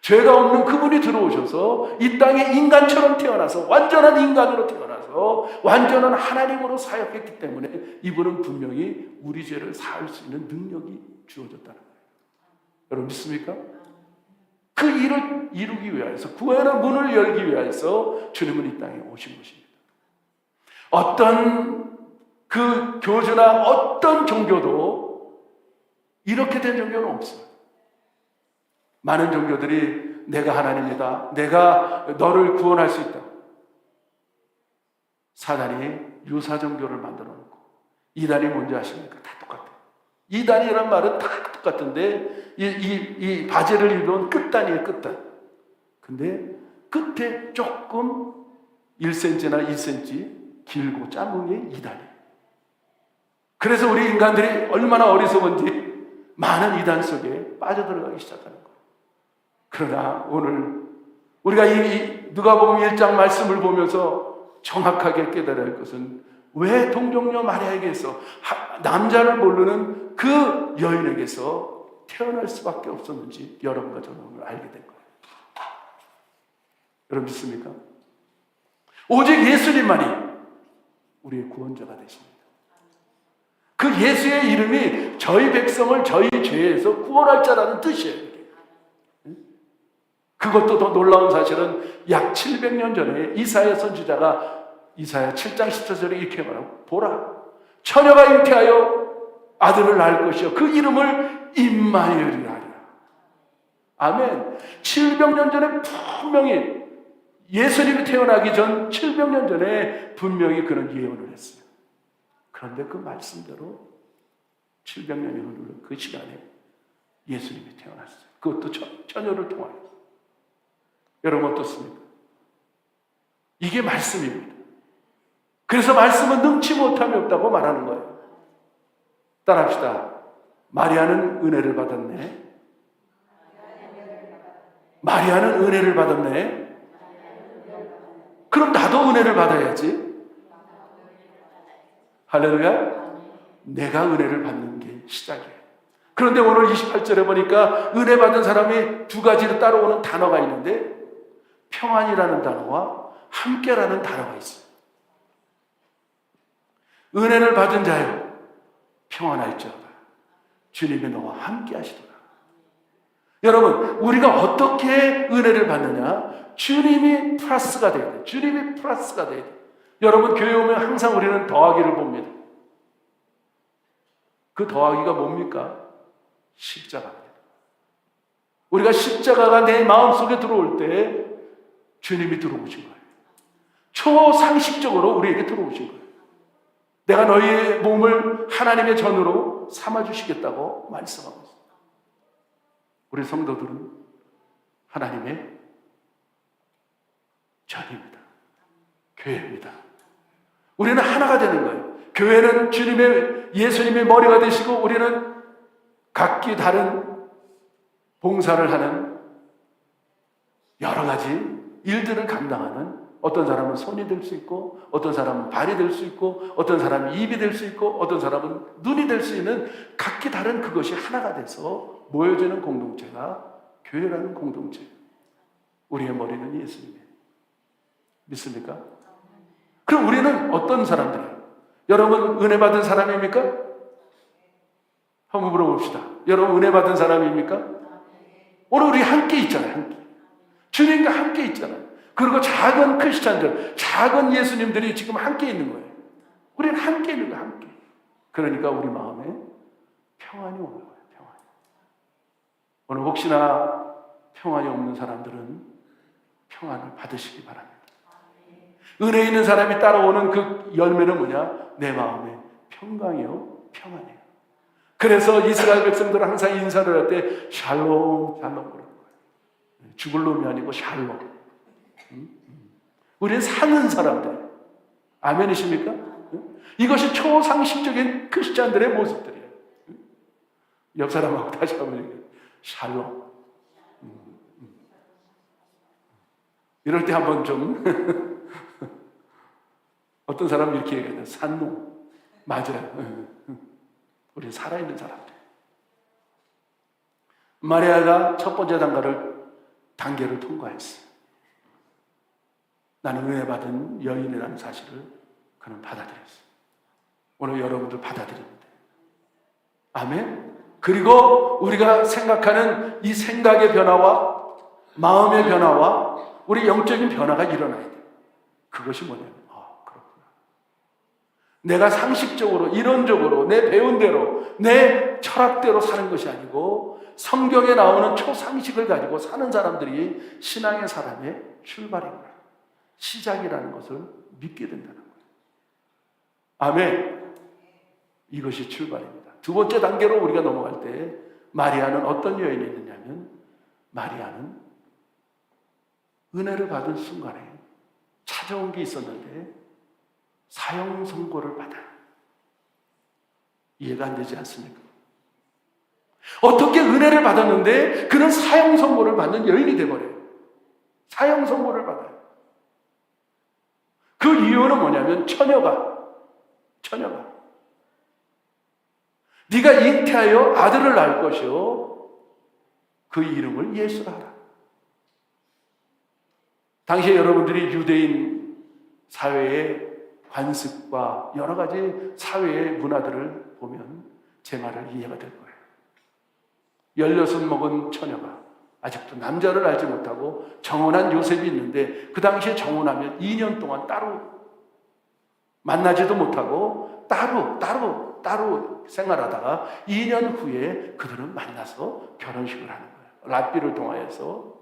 죄가 없는 그분이 들어오셔서 이 땅에 인간처럼 태어나서, 완전한 인간으로 태어나서 완전한 하나님으로 사역했기 때문에 이분은 분명히 우리 죄를 사할 수 있는 능력이 주어졌다는 거예요. 여러분 믿습니까? 그 일을 이루기 위해서, 구원의 문을 열기 위해서 주님은 이 땅에 오신 것입니다. 어떤 그 교주나 어떤 종교도 이렇게 된 종교는 없어요. 많은 종교들이 내가 하나님이다, 내가 너를 구원할 수 있다. 사단이 유사 종교를 만들어 놓고, 이단이 뭔지 아십니까? 다 똑같아요. 이단이란 말은 다 똑같은데 이 바지를 입은 끝단이에요. 끝단. 근데 끝에 조금 1cm나 2cm 길고 짧은 게 이단이에요. 그래서 우리 인간들이 얼마나 어리석은지 많은 이단 속에 빠져들어가기 시작하는 거예요. 그러나 오늘 우리가 이 누가복음 1장 말씀을 보면서 정확하게 깨달아야 할 것은, 왜 동정녀 마리아에게서, 남자를 모르는 그 여인에게서 태어날 수밖에 없었는지 여러분과 저는 오늘 알게 된 거예요. 여러분 믿습니까? 오직 예수님만이 우리의 구원자가 되십니다. 그 예수의 이름이 저희 백성을 저희 죄에서 구원할 자라는 뜻이에요. 그것도 더 놀라운 사실은 약 700년 전에 이사야 선지자가 이사야 7장 14절에 이렇게 말하고, 보라, 처녀가 잉태하여 아들을 낳을 것이요 그 이름을 임마누엘이라 하리라. 아멘. 700년 전에 분명히 예수님이 태어나기 전 700년 전에 분명히 그런 예언을 했어요. 그런데 그 말씀대로 700년이 흐르는 그 시간에 예수님이 태어났어요. 그것도 처녀를 통하여. 여러분 어떻습니까? 이게 말씀입니다. 그래서 말씀은 능치 못함이 없다고 말하는 거예요. 따라합시다. 마리아는 은혜를 받았네. 마리아는 은혜를 받았네. 그럼 나도 은혜를 받아야지. 할렐루야. 내가 은혜를 받는 게 시작이에요. 그런데 오늘 28절에 보니까 은혜 받은 사람이 두 가지로 따라오는 단어가 있는데 평안이라는 단어와 함께라는 단어가 있어요. 은혜를 받은 자여 평안할지어다. 주님이 너와 함께 하시도다. 여러분, 우리가 어떻게 은혜를 받느냐? 주님이 플러스가 돼야 돼요. 주님이 플러스가 돼야 돼요. 여러분, 교회 오면 항상 우리는 더하기를 봅니다. 그 더하기가 뭡니까? 십자가입니다. 우리가 십자가가 내 마음속에 들어올 때 주님이 들어오신 거예요. 초상식적으로 우리에게 들어오신 거예요. 내가 너희의 몸을 하나님의 전으로 삼아주시겠다고 말씀하고 있습니다. 우리 성도들은 하나님의 전입니다. 교회입니다. 우리는 하나가 되는 거예요. 교회는 예수님의 머리가 되시고 우리는 각기 다른 봉사를 하는 여러 가지 일들을 감당하는, 어떤 사람은 손이 될 수 있고 어떤 사람은 발이 될 수 있고 어떤 사람은 입이 될 수 있고 어떤 사람은 눈이 될 수 있는 각기 다른 그것이 하나가 돼서 모여지는 공동체가 교회라는 공동체. 우리의 머리는 예수님이에요. 믿습니까? 그럼 우리는 어떤 사람들이에요? 여러분 은혜 받은 사람입니까? 한번 물어봅시다. 여러분 은혜 받은 사람입니까? 오늘 우리 함께 있잖아요. 함께. 주님과 함께 있잖아요. 그리고 작은 크리스찬들, 작은 예수님들이 지금 함께 있는 거예요. 우리는 함께 있는 거예요. 함께. 그러니까 우리 마음에 평안이 오는 거예요. 평안이. 오늘 혹시나 평안이 없는 사람들은 평안을 받으시기 바랍니다. 은혜 있는 사람이 따라오는 그 열매는 뭐냐? 내 마음에 평강이요, 평안이에요. 그래서 이스라엘 백성들은 항상 인사를 할 때 샬롬, 샬롬 그러는 거예요. 죽을 놈이 아니고 샬롬. 우리는 사는 사람들. 아멘이십니까? 이것이 초상식적인 크리스찬들의 모습들이에요. 옆 사람하고 다시 한번 얘기해요. 샬롬. 이럴 때 한번 좀 어떤 사람은 이렇게 얘기해요. 산놈. 맞아요. 우리는 살아있는 사람들. 마리아가 첫 번째 단계를 통과했어요. 나는 은혜 받은 여인이라는 사실을 그는 받아들였어요. 오늘 여러분들 받아들입니다. 아멘. 그리고 우리가 생각하는 이 생각의 변화와 마음의 변화와 우리 영적인 변화가 일어나야 돼요. 그것이 뭐냐면 그렇구나. 내가 상식적으로 이론적으로 내 배운 대로 내 철학대로 사는 것이 아니고 성경에 나오는 초상식을 가지고 사는 사람들이 신앙의 사람의 출발이구나. 시작이라는 것을 믿게 된다는 거예요. 아멘. 이것이 출발입니다. 두 번째 단계로 우리가 넘어갈 때 마리아는 어떤 여인이 있느냐면 마리아는 은혜를 받은 순간에 찾아온 게 있었는데 사형 선고를 받아요. 이해가 안 되지 않습니까? 어떻게 은혜를 받았는데 그는 사형 선고를 받는 여인이 되어버려요. 사형 선고를 받아요. 그 이유는 뭐냐면 처녀가 네가 잉태하여 아들을 낳을 것이요 그 이름을 예수라 하라. 당시에 여러분들이 유대인 사회의 관습과 여러 가지 사회의 문화들을 보면 제 말을 이해가 될 거예요. 16 먹은 처녀가 아직도 남자를 알지 못하고 정혼한 요셉이 있는데 그 당시에 정혼하면 2년 동안 따로 만나지도 못하고 따로 생활하다가 2년 후에 그들은 만나서 결혼식을 하는 거예요. 랏비를 통하여서.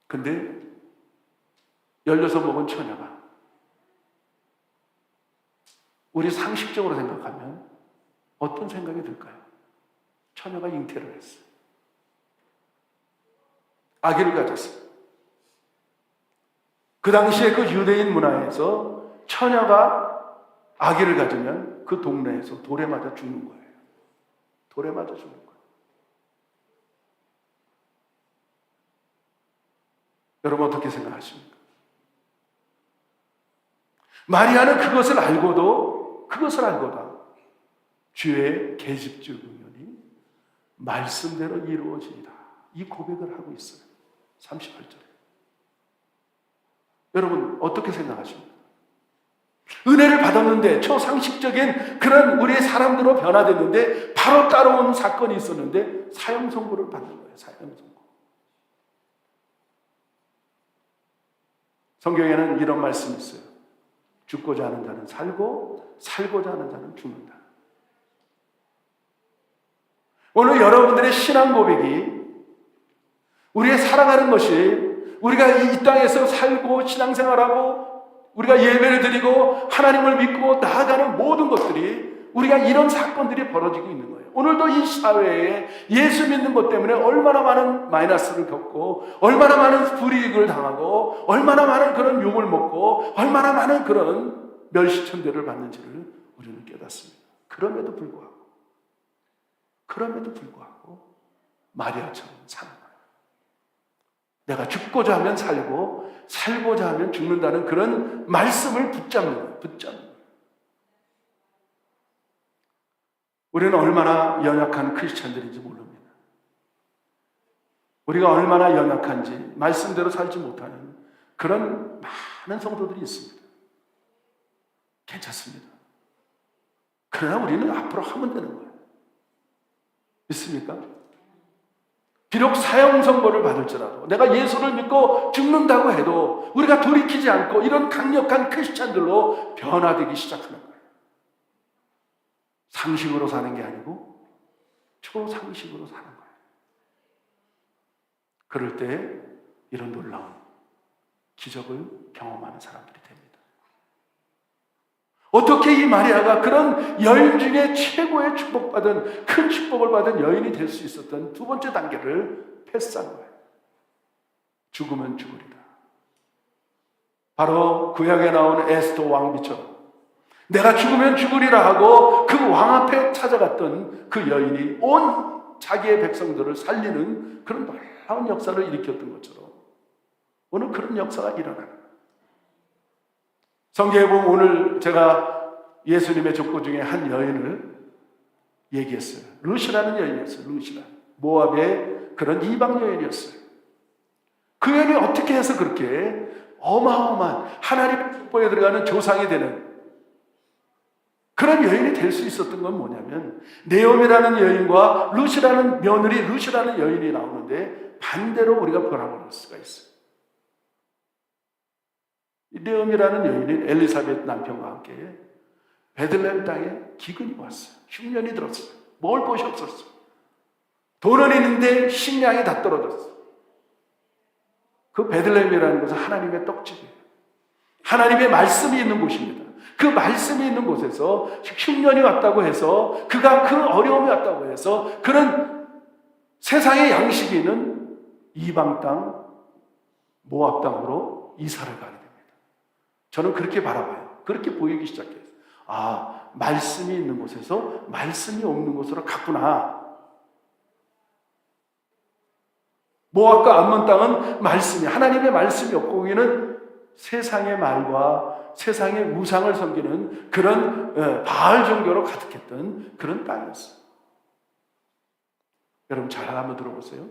근데 열려서 먹은 처녀가 우리 상식적으로 생각하면 어떤 생각이 들까요? 처녀가 잉태를 했어요. 아기를 가졌어요. 그 당시에 그 유대인 문화에서 처녀가 아기를 가지면 그 동네에서 돌에 맞아 죽는 거예요. 돌에 맞아 죽는 거예요. 여러분 어떻게 생각하십니까? 마리아는 그것을 알고도 주의 계집주 의견이 말씀대로 이루어지리라 이 고백을 하고 있어요. 38절에. 여러분 어떻게 생각하십니까? 은혜를 받았는데 초상식적인 그런 우리의 사람들로 변화됐는데 바로 따라온 사건이 있었는데 사형 선고를 받는 거예요. 사형 선고. 성경에는 이런 말씀이 있어요. 죽고자 하는 자는 살고 살고자 하는 자는 죽는다. 오늘 여러분들의 신앙 고백이 우리의 살아가는 것이 우리가 이 땅에서 살고 신앙생활하고 우리가 예배를 드리고 하나님을 믿고 나아가는 모든 것들이 우리가 이런 사건들이 벌어지고 있는 거예요. 오늘도 이 사회에 예수 믿는 것 때문에 얼마나 많은 마이너스를 겪고 얼마나 많은 불이익을 당하고 얼마나 많은 그런 욕을 먹고 얼마나 많은 그런 멸시천대를 받는지를 우리는 깨닫습니다. 그럼에도 불구하고 마리아처럼 사는 거예요. 내가 죽고자 하면 살고 살고자 하면 죽는다는 그런 말씀을 붙잡는 거예요. 우리는 얼마나 연약한 크리스찬들인지 모릅니다. 우리가 얼마나 연약한지 말씀대로 살지 못하는 그런 많은 성도들이 있습니다. 괜찮습니다. 그러나 우리는 앞으로 하면 되는 거예요. 믿습니까? 비록 사형 선고를 받을지라도 내가 예수를 믿고 죽는다고 해도 우리가 돌이키지 않고 이런 강력한 크리스찬들로 변화되기 시작하는 거예요. 상식으로 사는 게 아니고 초상식으로 사는 거예요. 그럴 때 이런 놀라운 기적을 경험하는 사람들이 됩니다. 어떻게 이 마리아가 그런 여인 중에 최고의 축복받은 큰 축복을 받은 여인이 될 수 있었던 두 번째 단계를 패스한 거예요. 죽으면 죽으리라. 바로 구약에 나오는 에스더 왕비처럼 내가 죽으면 죽으리라 하고 그 왕 앞에 찾아갔던 그 여인이 온 자기의 백성들을 살리는 그런 놀라운 역사를 일으켰던 것처럼 오늘 그런 역사가 일어나는 거예요. 성경에 보면 오늘 제가 예수님의 족보 중에 한 여인을 얘기했어요. 루시라는 여인이었어요. 루시라. 모압의 그런 이방 여인이었어요. 그 여인이 어떻게 해서 그렇게 어마어마한 하나님의 족보에 들어가는 조상이 되는 그런 여인이 될 수 있었던 건 뭐냐면 네옴이라는 여인과 루시라는 며느리 루시라는 여인이 나오는데 반대로 우리가 변화볼 수가 있어요. 네옴이라는 여인은 엘리사벳 남편과 함께 베들레헴 땅에 기근이 왔어요. 흉년이 들었어요. 먹을 것이 없었어요. 돈은 있는데 식량이 다 떨어졌어요. 그 베들레헴이라는 것은 하나님의 떡집이에요. 하나님의 말씀이 있는 곳입니다. 그 말씀이 있는 곳에서 흉년이 왔다고 해서 그가 그 어려움이 왔다고 해서 그는 세상의 양식이 있는 이방 땅 모압 땅으로 이사를 가게 됩니다. 저는 그렇게 바라봐요. 그렇게 보이기 시작해요. 아, 말씀이 있는 곳에서 말씀이 없는 곳으로 갔구나. 모압과 암몬 땅은 말씀이 하나님의 말씀이 없고 거기는 세상의 말과 세상의 우상을 섬기는 그런 바알 종교로 가득했던 그런 땅이었어요. 여러분 잘 한번 들어보세요.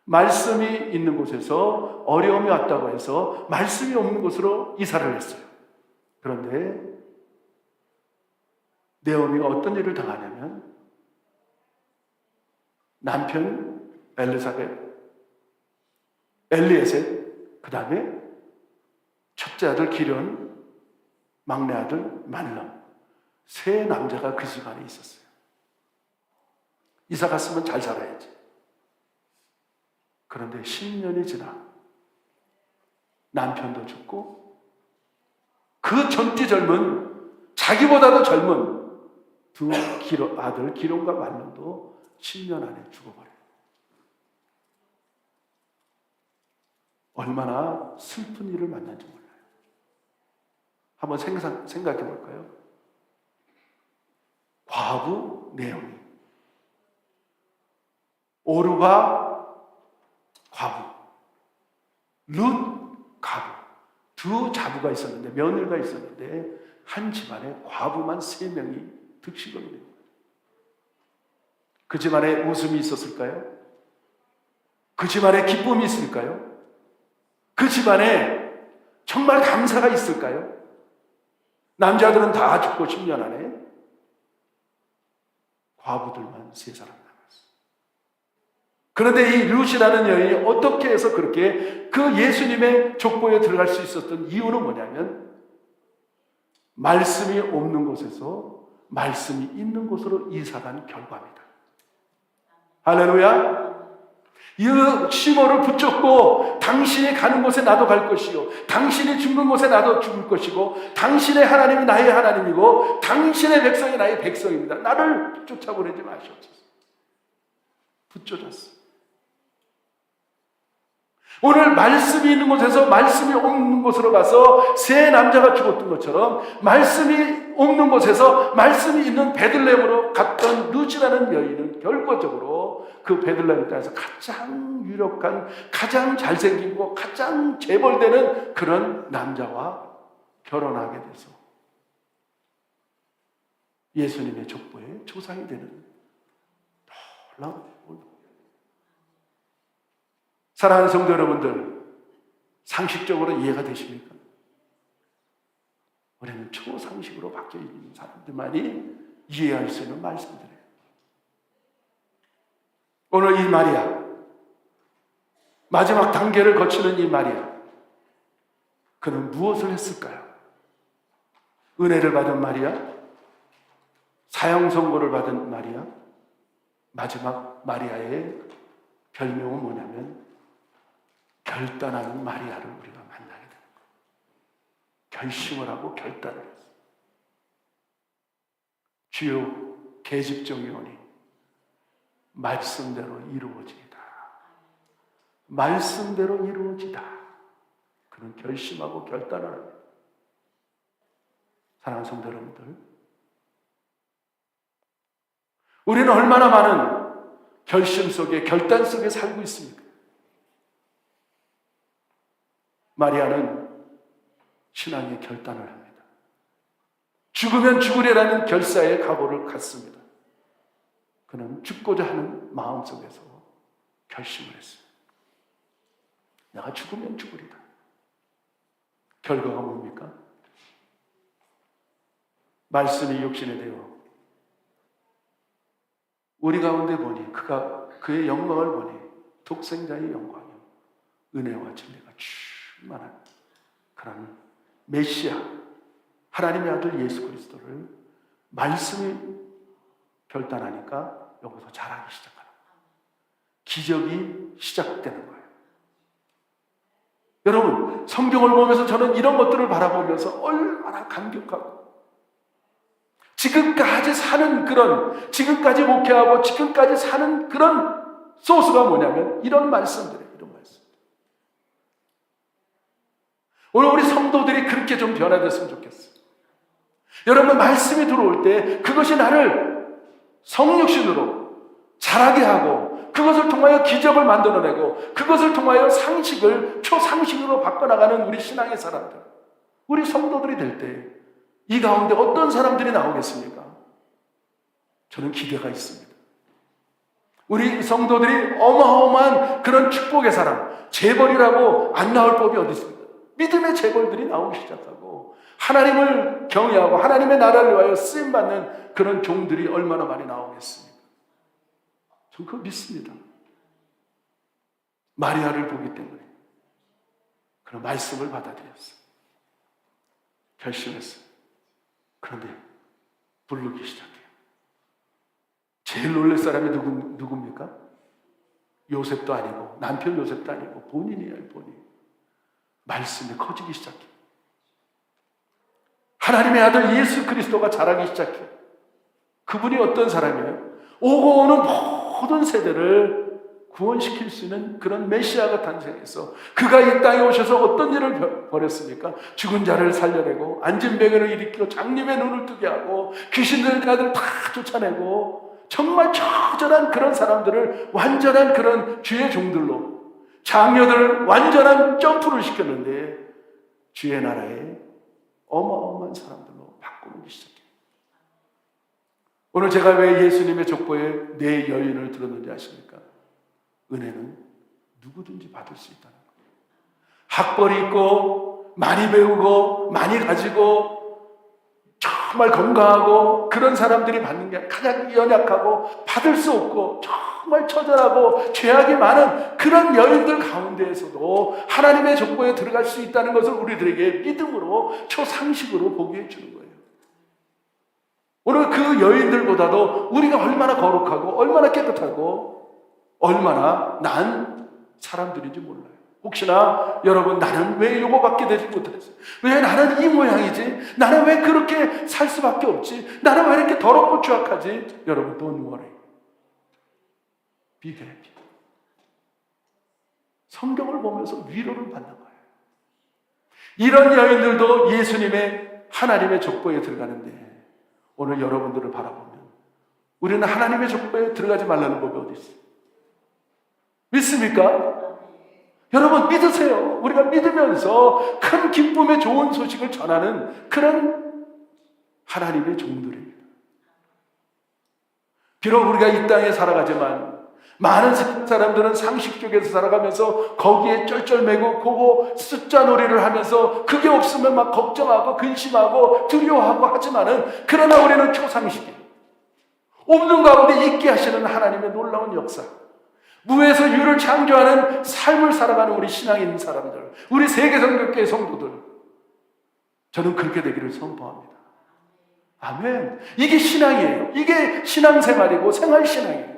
말씀이 있는 곳에서 어려움이 왔다고 해서 말씀이 없는 곳으로 이사를 했어요. 그런데 네오미가 어떤 일을 당하냐면 남편 엘리사벳, 엘리에셋, 그 다음에 첫째 아들 기련, 막내 아들 말람, 세 남자가 그 집안에 있었어요. 이사 갔으면 잘 살아야지. 그런데 10년이 지나 남편도 죽고 그 젊디 젊은 자기보다도 젊은 두 아들 기론과 말론도 10년 안에 죽어버려요. 얼마나 슬픈 일을 만난지 몰라요. 한번 생각해 볼까요? 과부 내용이 오르바 과부, 룻 과부, 두 자부가 있었는데, 며느리가 있었는데 한 집안에 과부만 3명이 득식을 해요. 그 집안에 웃음이 있었을까요? 그 집안에 기쁨이 있을까요? 그 집안에 정말 감사가 있을까요? 남자들은 다 죽고 10년 안에 과부들만 3사람 남았어요. 그런데 이 룻이라는 여인이 어떻게 해서 그렇게 그 예수님의 족보에 들어갈 수 있었던 이유는 뭐냐면, 말씀이 없는 곳에서 말씀이 있는 곳으로 이사간 결과입니다. 할렐루야. 이 시모를 붙잡고 당신이 가는 곳에 나도 갈 것이요, 당신이 죽는 곳에 나도 죽을 것이고, 당신의 하나님이 나의 하나님이고 당신의 백성이 나의 백성입니다. 나를 쫓아보내지 마시옵소서. 붙잡았어. 오늘 말씀이 있는 곳에서 말씀이 없는 곳으로 가서 세 남자가 죽었던 것처럼, 말씀이 없는 곳에서 말씀이 있는 베들레헴으로 갔던 룻이라는 여인은 결과적으로 그 베들레헴 땅에서 가장 유력한, 가장 잘생기고 가장 재벌되는 그런 남자와 결혼하게 돼서 예수님의 족보의 조상이 되는 놀라운. 사랑하는 성도 여러분들, 상식적으로 이해가 되십니까? 우리는 초상식으로 바뀌어 있는 사람들만이 이해할 수 있는 말씀들이에요. 오늘 이 마리아, 마지막 단계를 거치는 이 마리아, 그는 무엇을 했을까요? 은혜를 받은 마리아, 사형 선고를 받은 마리아, 마지막 마리아의 별명은 뭐냐면 결단하는 마리아를 우리가 만나게 되는 거예요. 결심을 하고 결단을 했어요. 주여, 계집종이오니 말씀대로 이루어지이다. 말씀대로 이루어지다. 그는 결심하고 결단을 합니다. 사랑하는 성도 여러분들, 우리는 얼마나 많은 결심 속에, 결단 속에 살고 있습니까? 마리아는 신앙의 결단을 합니다. 죽으면 죽으리라는 결사의 각오를 갖습니다. 그는 죽고자 하는 마음속에서 결심을 했어요. 내가 죽으면 죽으리다. 결과가 뭡니까? 말씀이 육신이 되어 우리 가운데 보니 그의 영광을 보니 독생자의 영광이요 은혜와 진리가 충만한 그런 메시아, 하나님의 아들 예수 그리스도를 말씀이 결단하니까 여기서 자라기 시작하는 거예요. 기적이 시작되는 거예요. 여러분, 성경을 보면서 저는 이런 것들을 바라보면서 얼마나 감격하고, 지금까지 목회하고 지금까지 사는 그런 소스가 뭐냐면 이런 말씀들이에요. 이런 말씀. 오늘 우리 성도들이 그렇게 좀 변화됐으면 좋겠어요. 여러분, 말씀이 들어올 때 그것이 나를 성육신으로 자라게 하고, 그것을 통하여 기적을 만들어내고, 그것을 통하여 상식을 초상식으로 바꿔나가는 우리 신앙의 사람들, 우리 성도들이 될 때 이 가운데 어떤 사람들이 나오겠습니까? 저는 기대가 있습니다. 우리 성도들이 어마어마한 그런 축복의 사람, 재벌이라고 안 나올 법이 어디 있습니까? 믿음의 재벌들이 나오기 시작하고, 하나님을 경외하고 하나님의 나라를 위하여 쓰임받는 그런 종들이 얼마나 많이 나오겠습니까? 저는 그거 믿습니다. 마리아를 보기 때문에 그런 말씀을 받아들였어요. 결심했어요. 그런데 부르기 시작해요. 제일 놀랄 사람이 누굽니까? 요셉도 아니고 남편 요셉도 아니고 본인이에요, 본인. 말씀이 커지기 시작해요. 하나님의 아들 예수 그리스도가 자라기 시작해요. 그분이 어떤 사람이에요? 오고 오는 모든 세대를 구원시킬 수 있는 그런 메시아가 탄생해서 그가 이 땅에 오셔서 어떤 일을 벌였습니까? 죽은 자를 살려내고 앉은 병을 일으키고 장님의 눈을 뜨게 하고 귀신 들린 자들 다 쫓아내고 정말 처절한 그런 사람들을 완전한 그런 주의 종들로 장녀들을 완전한 점프를 시켰는데 주의 나라에 어마어마한 사람들로 바꾸기 시작해요. 오늘 제가 왜 예수님의 족보에 네 여인을 들었는지 아십니까? 은혜는 누구든지 받을 수 있다는 거예요. 학벌이 있고 많이 배우고 많이 가지고 정말 건강하고 그런 사람들이 받는 게 가장 연약하고 받을 수 없고 정말 처절하고 죄악이 많은 그런 여인들 가운데에서도 하나님의 족보에 들어갈 수 있다는 것을 우리들에게 믿음으로 초상식으로 보게 해주는 거예요. 오늘 그 여인들보다도 우리가 얼마나 거룩하고 얼마나 깨끗하고 얼마나 난 사람들인지 몰라요. 혹시나 여러분 나는 왜 이거 받게 되지 못했어요? 왜 나는 이 모양이지? 나는 왜 그렇게 살 수밖에 없지? 나는 왜 이렇게 더럽고 추악하지? 여러분 don't worry. Be happy. 성경을 보면서 위로를 받는 거예요. 이런 여인들도 예수님의 하나님의 족보에 들어가는데 오늘 여러분들을 바라보면 우리는 하나님의 족보에 들어가지 말라는 법이 어디 있어요? 믿습니까? 여러분 믿으세요. 우리가 믿으면서 큰 기쁨의 좋은 소식을 전하는 그런 하나님의 종들입니다. 비록 우리가 이 땅에 살아가지만 많은 사람들은 상식 쪽에서 살아가면서 거기에 쩔쩔매고 그거 숫자 놀이를 하면서 그게 없으면 막 걱정하고 근심하고 두려워하고 하지만은 그러나 우리는 초상식이에요. 없는 가운데 있게 하시는 하나님의 놀라운 역사. 무에서 유를 창조하는 삶을 살아가는 우리 신앙이 있는 사람들, 우리 세계성교회 성도들, 저는 그렇게 되기를 선포합니다. 아멘. 이게 신앙이에요. 이게 신앙생활이고 생활신앙이에요.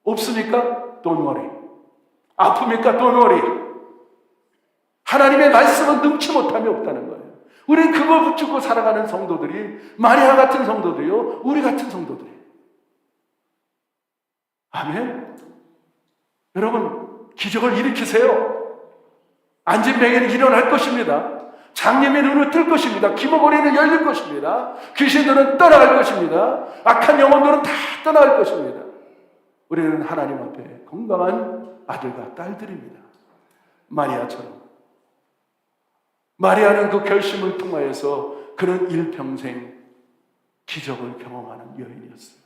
없습니까? Don't worry. 아픕니까? Don't worry. 하나님의 말씀은 능치 못함이 없다는 거예요. 우리는 그걸 붙잡고 살아가는 성도들이 마리아 같은 성도들이요, 우리 같은 성도들이에요. 아멘. 여러분 기적을 일으키세요. 앉은 뱅이는 일어날 것입니다. 장님의 눈을 뜰 것입니다. 기머거리는 열릴 것입니다. 귀신들은 떠나갈 것입니다. 악한 영혼들은 다 떠나갈 것입니다. 우리는 하나님 앞에 건강한 아들과 딸들입니다. 마리아처럼. 마리아는 그 결심을 통하여서 그는 일평생 기적을 경험하는 여인이었어요.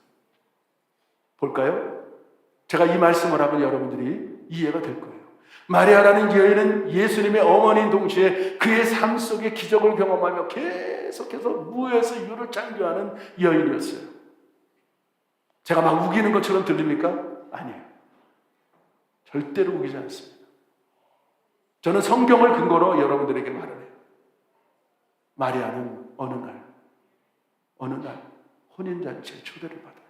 볼까요? 제가 이 말씀을 하면 여러분들이 이해가 될 거예요. 마리아라는 여인은 예수님의 어머니인 동시에 그의 삶 속에 기적을 경험하며 계속해서 무에서 유를 창조하는 여인이었어요. 제가 막 우기는 것처럼 들립니까? 아니에요. 절대로 우기지 않습니다. 저는 성경을 근거로 여러분들에게 말을 해요. 마리아는 어느 날 혼인잔치에 초대를 받아요.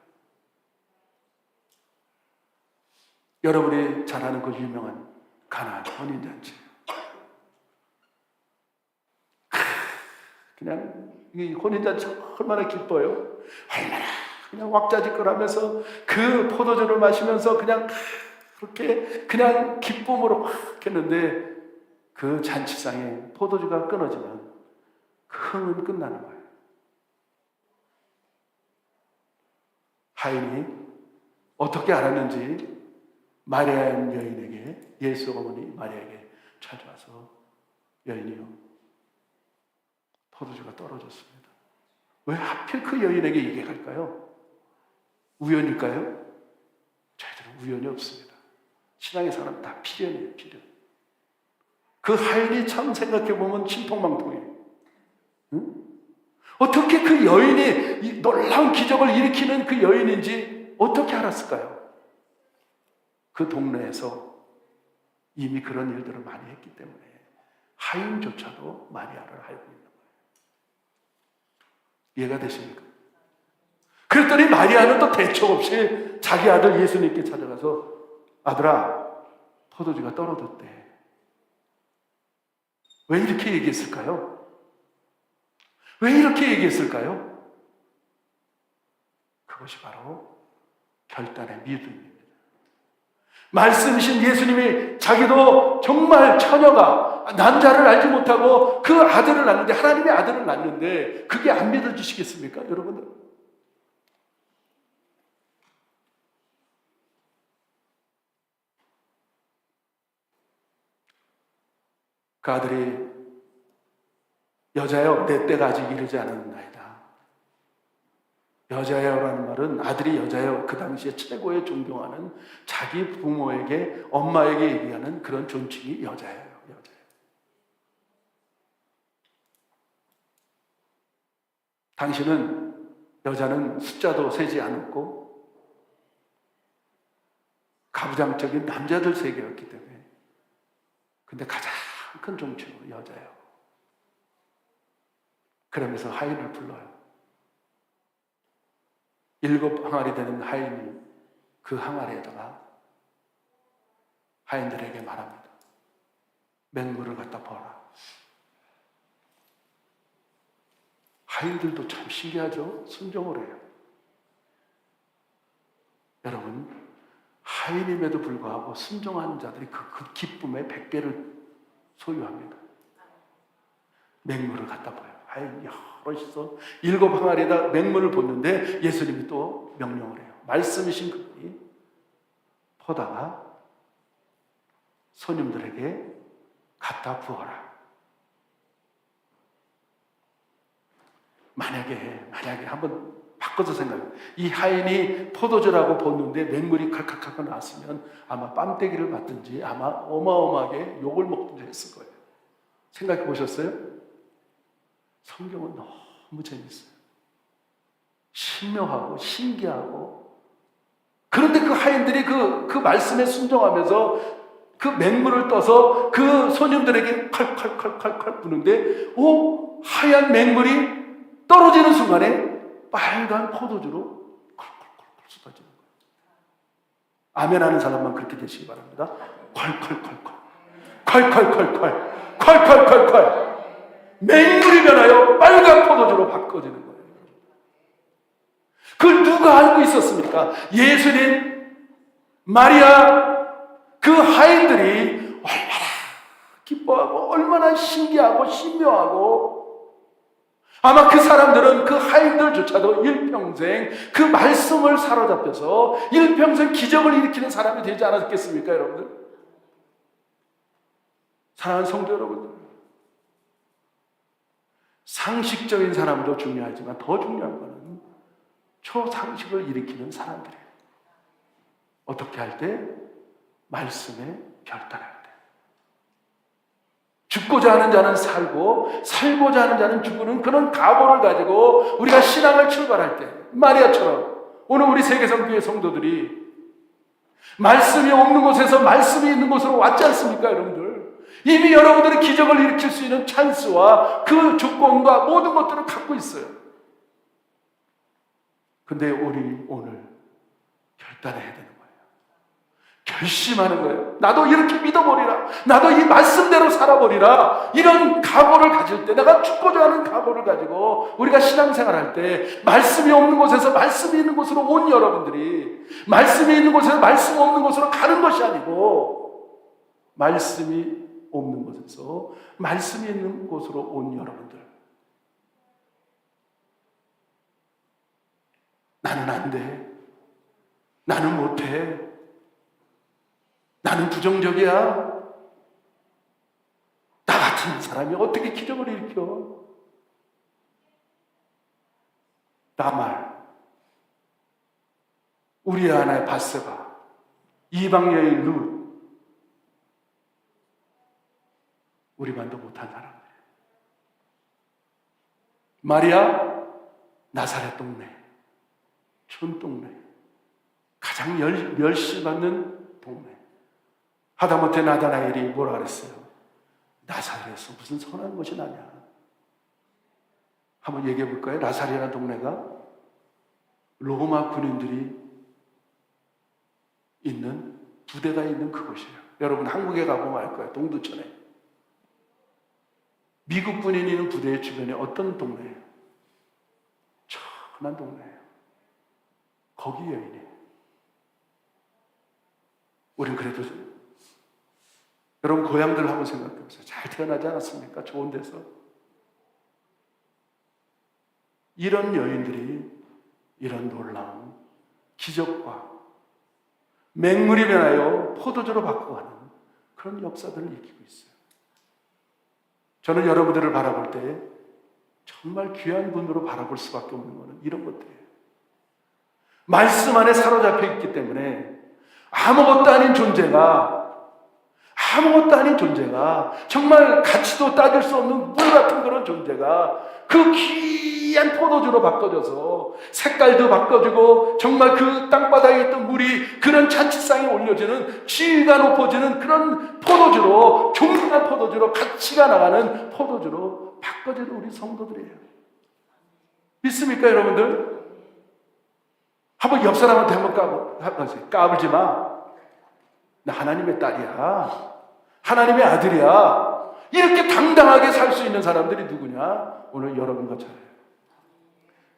여러분이 잘 아는 그 유명한 가나안 혼인잔치. 그냥 이 혼인잔치 얼마나 기뻐요. 얼마나 그냥 왁자지껄하면서 그 포도주를 마시면서 그냥 그렇게 그냥 기쁨으로 확 했는데 그 잔치상에 포도주가 끊어지면 그 흥은 끝나는 거예요. 하인이 어떻게 알았는지 마리아 여인에게, 예수 어머니 마리아에게 찾아와서 여인이요, 포도주가 떨어졌습니다. 왜 하필 그 여인에게 얘기할까요? 우연일까요? 저희들은 우연이 없습니다. 신앙의 사람 다 필연이에요, 필연. 그 하인이 참 생각해보면 신통망통해요. 응? 어떻게 그 여인이 이 놀라운 기적을 일으키는 그 여인인지 어떻게 알았을까요? 그 동네에서 이미 그런 일들을 많이 했기 때문에 하인조차도 마리아를 알고 있는 거예요. 이해가 되십니까? 그랬더니 마리아는 또 대책 없이 자기 아들 예수님께 찾아가서 아들아, 포도주가 떨어졌대. 왜 이렇게 얘기했을까요? 왜 이렇게 얘기했을까요? 그것이 바로 결단의 믿음입니다. 말씀이신 예수님이 자기도 정말 처녀가 남자를 알지 못하고 그 아들을 낳는데, 하나님의 아들을 낳는데 그게 안 믿어지시겠습니까? 여러분들, 그 아들이 여자여 내 때가 아직 이르지 않았나이다. 여자여라는 말은 아들이 여자여, 그 당시에 최고의 존경하는 자기 부모에게, 엄마에게 얘기하는 그런 존칭이 여자예요. 여자예요. 당신은, 여자는 숫자도 세지 않았고 가부장적인 남자들 세계였기 때문에, 근데 가장 큰 존칭은 여자예요. 그러면서 하인을 불러요. 7 항아리 되는 하인이 그 항아리에다가 하인들에게 말합니다. 맹물을 갖다 부어라. 하인들도 참 신기하죠? 순종을 해요. 여러분, 하인임에도 불구하고 순종하는 자들이 그 기쁨의 100배를 소유합니다. 맹물을 갖다 부어요. 하인 여럿이서 7 항아리에다 맹물을 붓는데 예수님이 또 명령을 해요. 말씀이신 그분이 퍼다가 손님들에게 갖다 부어라. 만약에 한번 바꿔서 생각해요. 이 하인이 포도주라고 붓는데 맹물이 칼칼칼 나왔으면 아마 뺨때기를 맞든지 아마 어마어마하게 욕을 먹든지 했을 거예요. 생각해 보셨어요? 성경은 너무 재밌어요. 신묘하고 신기하고. 그런데 그 하인들이 그 말씀에 순종하면서 그 맹물을 떠서 그 손님들에게 칼칼칼칼칼 부는데, 하얀 맹물이 떨어지는 순간에 빨간 포도주로 컬컬컬컬 쏟아지는 거예요. 아멘 하는 사람만 그렇게 되시기 바랍니다. 컬컬컬컬 컬컬컬컬 컬컬컬컬 맹물이 변하여 빨간 포도주로 바꿔지는 거예요. 그걸 누가 알고 있었습니까? 예수님, 마리아, 그 하인들이 얼마나 기뻐하고 얼마나 신기하고 신묘하고, 아마 그 사람들은, 그 하인들조차도 일평생 그 말씀을 사로잡혀서 일평생 기적을 일으키는 사람이 되지 않았겠습니까, 여러분들? 사랑하는 성도 여러분들, 상식적인 사람도 중요하지만 더 중요한 것은 초상식을 일으키는 사람들이에요. 어떻게 할 때? 말씀에 결단할 때. 죽고자 하는 자는 살고 살고자 하는 자는 죽는 그런 각오를 가지고 우리가 신앙을 출발할 때, 마리아처럼 오늘 우리 세계성교회 성도들이 말씀이 없는 곳에서 말씀이 있는 곳으로 왔지 않습니까, 여러분들? 이미 여러분들은 기적을 일으킬 수 있는 찬스와 그 조건과 모든 것들을 갖고 있어요. 근데 우리 오늘 결단해야 되는 거예요. 결심하는 거예요. 나도 이렇게 믿어버리라. 나도 이 말씀대로 살아버리라. 이런 각오를 가질 때, 내가 죽고자 하는 각오를 가지고 우리가 신앙생활 할 때, 말씀이 없는 곳에서 말씀이 있는 곳으로 온 여러분들이, 말씀이 있는 곳에서 말씀 없는 곳으로 가는 것이 아니고, 말씀이 없는 곳에서 말씀이 있는 곳으로 온 여러분들, 나는 안 돼, 나는 못해, 나는 부정적이야, 나 같은 사람이 어떻게 기적을 일으켜? 나말, 우리 아내 바세바, 이방 여인 룻, 우리만도 못한 사람들. 마리아, 나사렛 동네, 촌 동네, 가장 멸시받는 동네. 하다못해 나다나엘이 뭐라 그랬어요? 나사렛에서 무슨 선한 것이 나냐? 한번 얘기해 볼까요? 나사렛이라는 동네가 로마 군인들이 있는 부대가 있는 그곳이에요. 여러분 한국에 가보면 알 거예요. 동두천에. 미국 군인이 있는 부대의 주변에 어떤 동네예요? 천한 동네예요. 거기 여인이에요. 우린 그래도 여러분 고향들 한번 생각해보세요. 잘 태어나지 않았습니까? 좋은 데서. 이런 여인들이 이런 놀라운 기적과 맹물이 변하여 포도주로 바꿔가는 그런 역사들을 일으키고 있어요. 저는 여러분들을 바라볼 때 정말 귀한 분으로 바라볼 수밖에 없는 것은 이런 것들이에요. 말씀 안에 사로잡혀 있기 때문에 아무것도 아닌 존재가 정말 가치도 따질 수 없는 물 같은 그런 존재가 그 귀한 포도주로 바꿔져서 색깔도 바꿔주고 정말 그 땅바닥에 있던 물이 그런 잔치상에 올려지는 지위가 높아지는 그런 포도주로, 종근한 포도주로, 가치가 나가는 포도주로 바꿔지는 우리 성도들이에요. 믿습니까 여러분들? 한번 옆 사람한테 한번 까불지 마. 나 하나님의 딸이야. 하나님의 아들이야. 이렇게 당당하게 살 수 있는 사람들이 누구냐? 오늘 여러분과 저예요.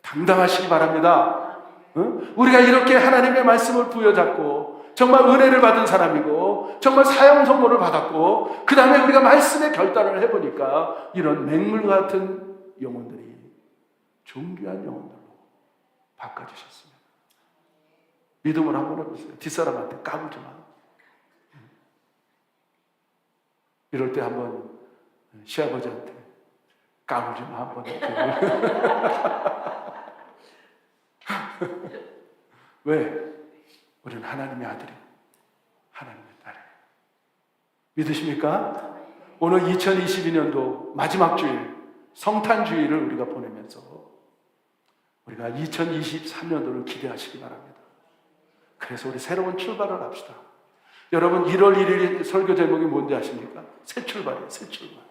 당당하시기 바랍니다. 응? 우리가 이렇게 하나님의 말씀을 부여잡고 정말 은혜를 받은 사람이고 정말 사형 선고를 받았고 그 다음에 우리가 말씀의 결단을 해보니까 이런 맹물 같은 영혼들이 존귀한 영혼들로 바꿔주셨습니다. 믿음을 한번 해보세요. 뒷사람한테 까불지 마. 이럴 때 한번 시아버지한테 까불지 마 한번. 왜? 우리는 하나님의 아들이 하나님의 딸이에요. 믿으십니까? 오늘 2022년도 마지막 주일 성탄주일을 우리가 보내면서 우리가 2023년도를 기대하시기 바랍니다. 그래서 우리 새로운 출발을 합시다. 여러분 1월 1일 설교 제목이 뭔지 아십니까? 새 출발이에요. 새 출발.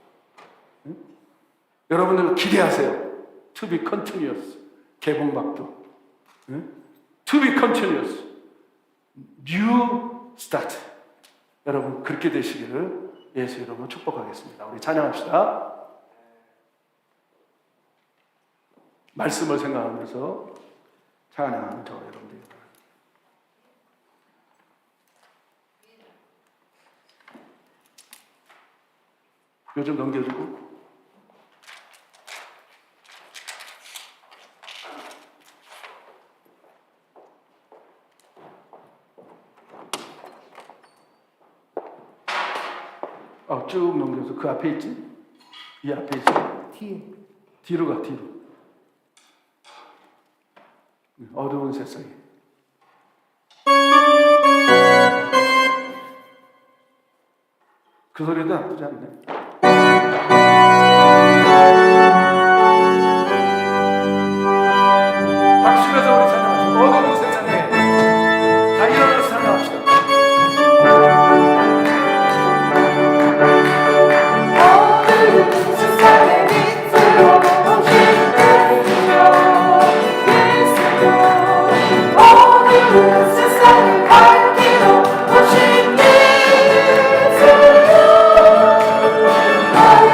응? 여러분들 기대하세요. To be continuous. 개봉박도. 응? To be continuous. New start. 여러분 그렇게 되시기를 예수 이름으로 축복하겠습니다. 우리 찬양합시다. 말씀을 생각하면서 찬양하는 저 여러분들. 요즘 넘겨주고. 쭉 넘겨서 그 앞에 있지? 이 앞에 있지? 뒤에. 뒤로 가, 뒤로. 어두운 세상에. 그 소리도 나쁘지 않네. 박수면서 우리 찬양합시다. 어두운 세상에 다 일어나서 찬양합시다. 어두운 세상에 빛으로 오신 예수여 예수여 어두운 세상을 밝히러 오신 예수여 나의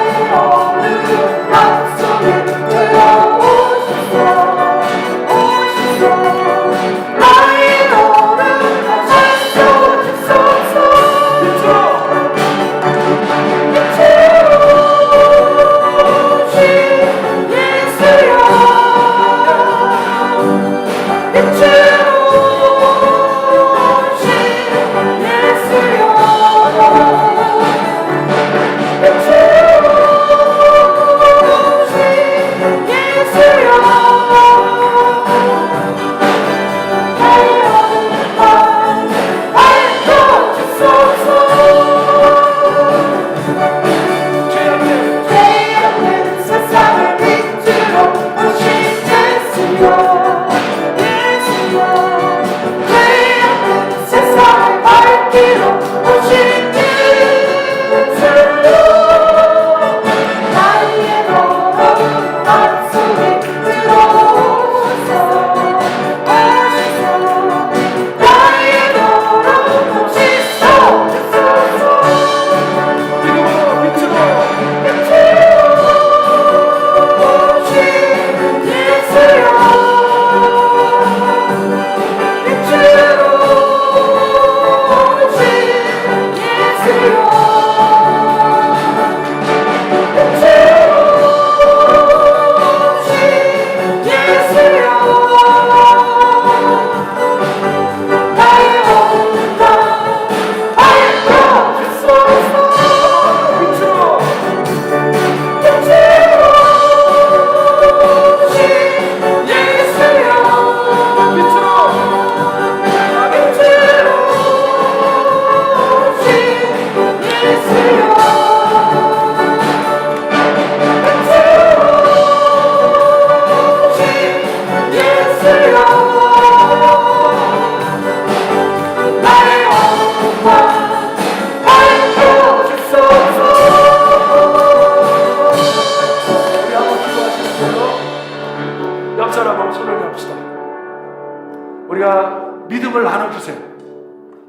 믿음을 나눠주세요.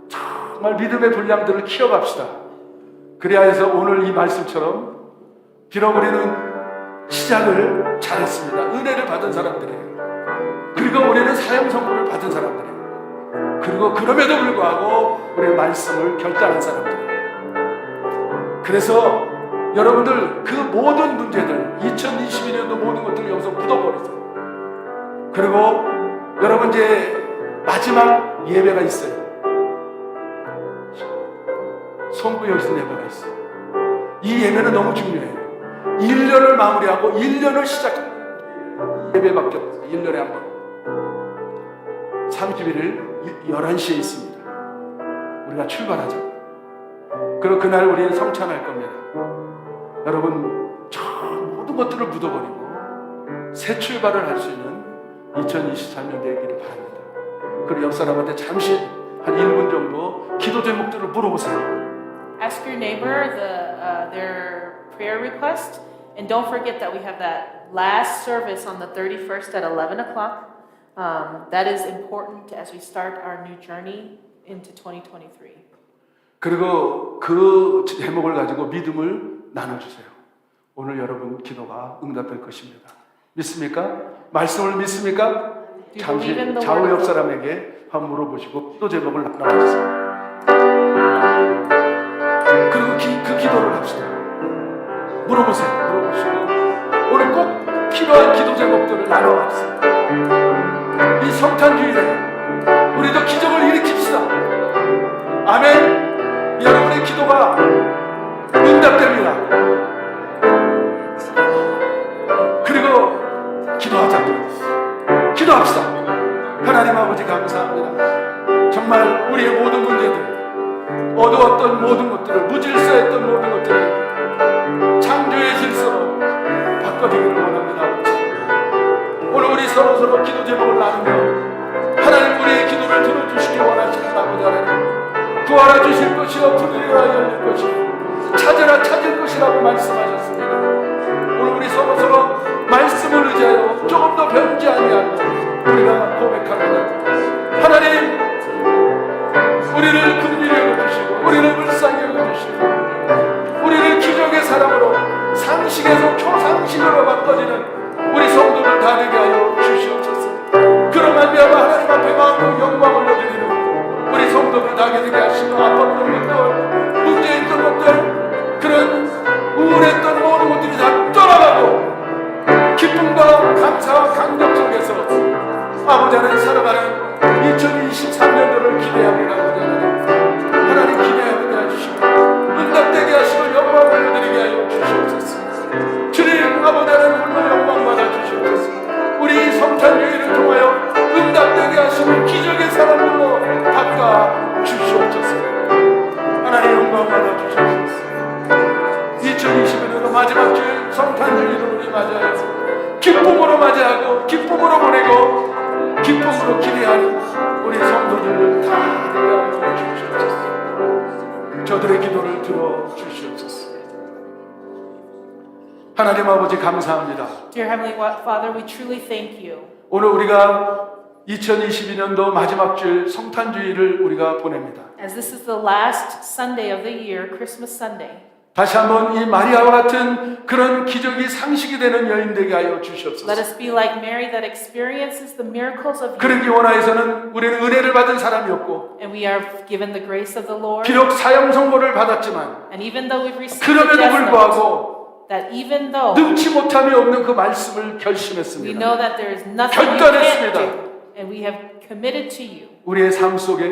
정말 믿음의 분량들을 키워갑시다. 그래야 해서 오늘 이 말씀처럼 비록 우리는 시작을 잘했습니다. 은혜를 받은 사람들이에요. 그리고 우리는 사형 선고를 받은 사람들이에요. 그리고 그럼에도 불구하고 우리의 말씀을 결단한 사람들이에요. 그래서 여러분들 그 모든 문제들 2022년도 모든 것들을 여기서 묻어버리세요. 그리고 여러분 이제 마지막 예배가 있어요. 성부여신 예배가 있어요. 이 예배는 너무 중요해요. 1년을 마무리하고 1년을 시작합니다. 예배밖에 없어요. 1년에 한 번. 31일 11시에 있습니다. 우리가 출발하죠. 그리고 그날 우리는 성찬할 겁니다. 여러분 저 모든 것들을 묻어버리고 새 출발을 할 수 있는 2023년 되기를 바랍니다. 그리고 옆 사람한테 잠시 한 1분 정도 기도 제목들을 물어보세요. Ask your neighbor their prayer request, and don't forget that we have that last service on the 31st at 11 o'clock. That is important as we start our new journey into 2023. 그리고 그 제목을 가지고 믿음을 나눠주세요. 오늘 여러분 기도가 응답될 것입니다. 믿습니까? 말씀을 믿습니까? 잠시 좌우 옆 사람에게 한번 물어보시고 또 제목을 나눠주세요. 그리고 그 기도를 합시다. 물어보세요. 물어보시고 오늘 꼭 필요한 기도 제목들을 나눠봅시다. 이 성탄주일에 우리도 기적을 일으킵시다. 아멘. 여러분의 기도가 응답됩니다. 그리고 기도하자고요. 기도합시다. 하나님 아버지 감사합니다. 정말 우리의 모든 문제들, 어두웠던 모든 것들을, 무질서했던 모든 것들을 창조의 질서로 바꿔주기를 원합니다. 오늘 우리 서로 기도 제목을 나누며 하나님 우리의 기도를 들어주시기 원하시는 아버지 하나님, 구하라 주실 것이요 부르리라 열릴 것이요 찾으라 찾을 것이라고 말씀하셨습니다. 오늘 우리 서로 말씀을 의지하여 조금 더 변치 아니하고 우리가 고백합니다. 하나님 우리를 긍휼히 여겨주시고 우리를 불쌍히 여겨주시고 우리를 기적의 사람으로 상식에서 초상식으로 바꿔지는 우리 성도들 다 되게 하여 주시옵소서. 그런 말미암아 하나님 앞에 마음으로 영광을 올려드리는 우리 성도들 다 되게 하시고 아팠던 것들, 문제 있던 것들, 그런 우울했던 모든 것들이 다 떠나가고 기쁨과 감사와 감격 속에서 아버지 하나님 살아가는 2023년도를 기대합니다. 아버지 하나님 기대하게 해주시고 응답되게 하시고 영광을 올려드리게 하여 주시옵소서. 주님 아버지 하나님 홀로 영광 받아 주시옵소서. 우리 성탄주의를 통하여 응답되게 하시는 기적의 사람들로 바꿔 주시옵소서. 하나님 영광 받아 주시옵소서. 2020년도 마지막 주일 성탄주의를 우리 맞이하여 기쁨으로 맞이하고 기쁨으로 보내고 기쁨으로 기대하는 우리 성도들을 다 되게 하여 주시옵소서. 저들의 기도를 들어 주시옵소서. 하나님 아버지 감사합니다. Dear Heavenly Father, we truly thank you. 오늘 우리가 2022년도 마지막 주일 성탄주일을 우리가 보냅니다. As this is the last Sunday of the year, Christmas Sunday, 다시 한번 이 마리아와 같은 그런 기적이 상식이 되는 여인 되게 하여 주시옵소서. let us be like Mary that experiences the miracles of you. 그러기 원하여서는 우리는 은혜를 받은 사람이었고 And we are given the grace of the Lord. 비록 사형 선고를 받았지만 And even though we've received the 그럼에도 death 불구하고 note, that even though 능치 못함이 없는 그 말씀을 we 결심했습니다. know that there is nothing you can't 결단했습니다. do, and we have committed to you. 우리의 삶 속에,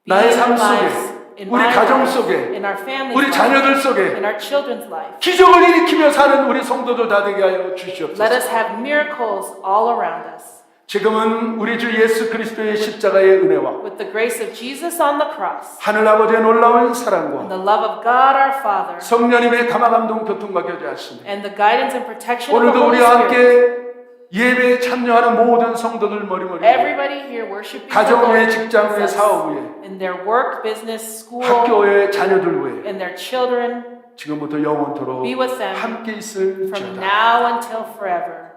Be 나의 in 삶 our lives, 속에, in 우리 my 가정 life, 속에, in our family's 우리 life, 자녀들 속에 in our children's life. 기적을 일으키며 사는 우리 성도들 다 되게 하여 Let 주시옵소서. us have miracles all around us. 지금은 우리 주 예수 그리스도의 십자가의 은혜와 With the grace of Jesus on the cross 하늘 아버지의 놀라운 and 사랑과 the love of God our Father 성령님의 감화감동 교통과 교제하시며 and the guidance and protection of the 오늘도 Holy 우리와 Spirit. 함께 예배에 참여하는 모든 성도들 머리머리 Everybody here worshiping the 가정 외 Lord 직장 외 Jesus 사업 외 in their work, business, school, 학교 외 자녀들 외 and their children 지금부터 영원토록 be with them 함께 있을지어다. from now until forever.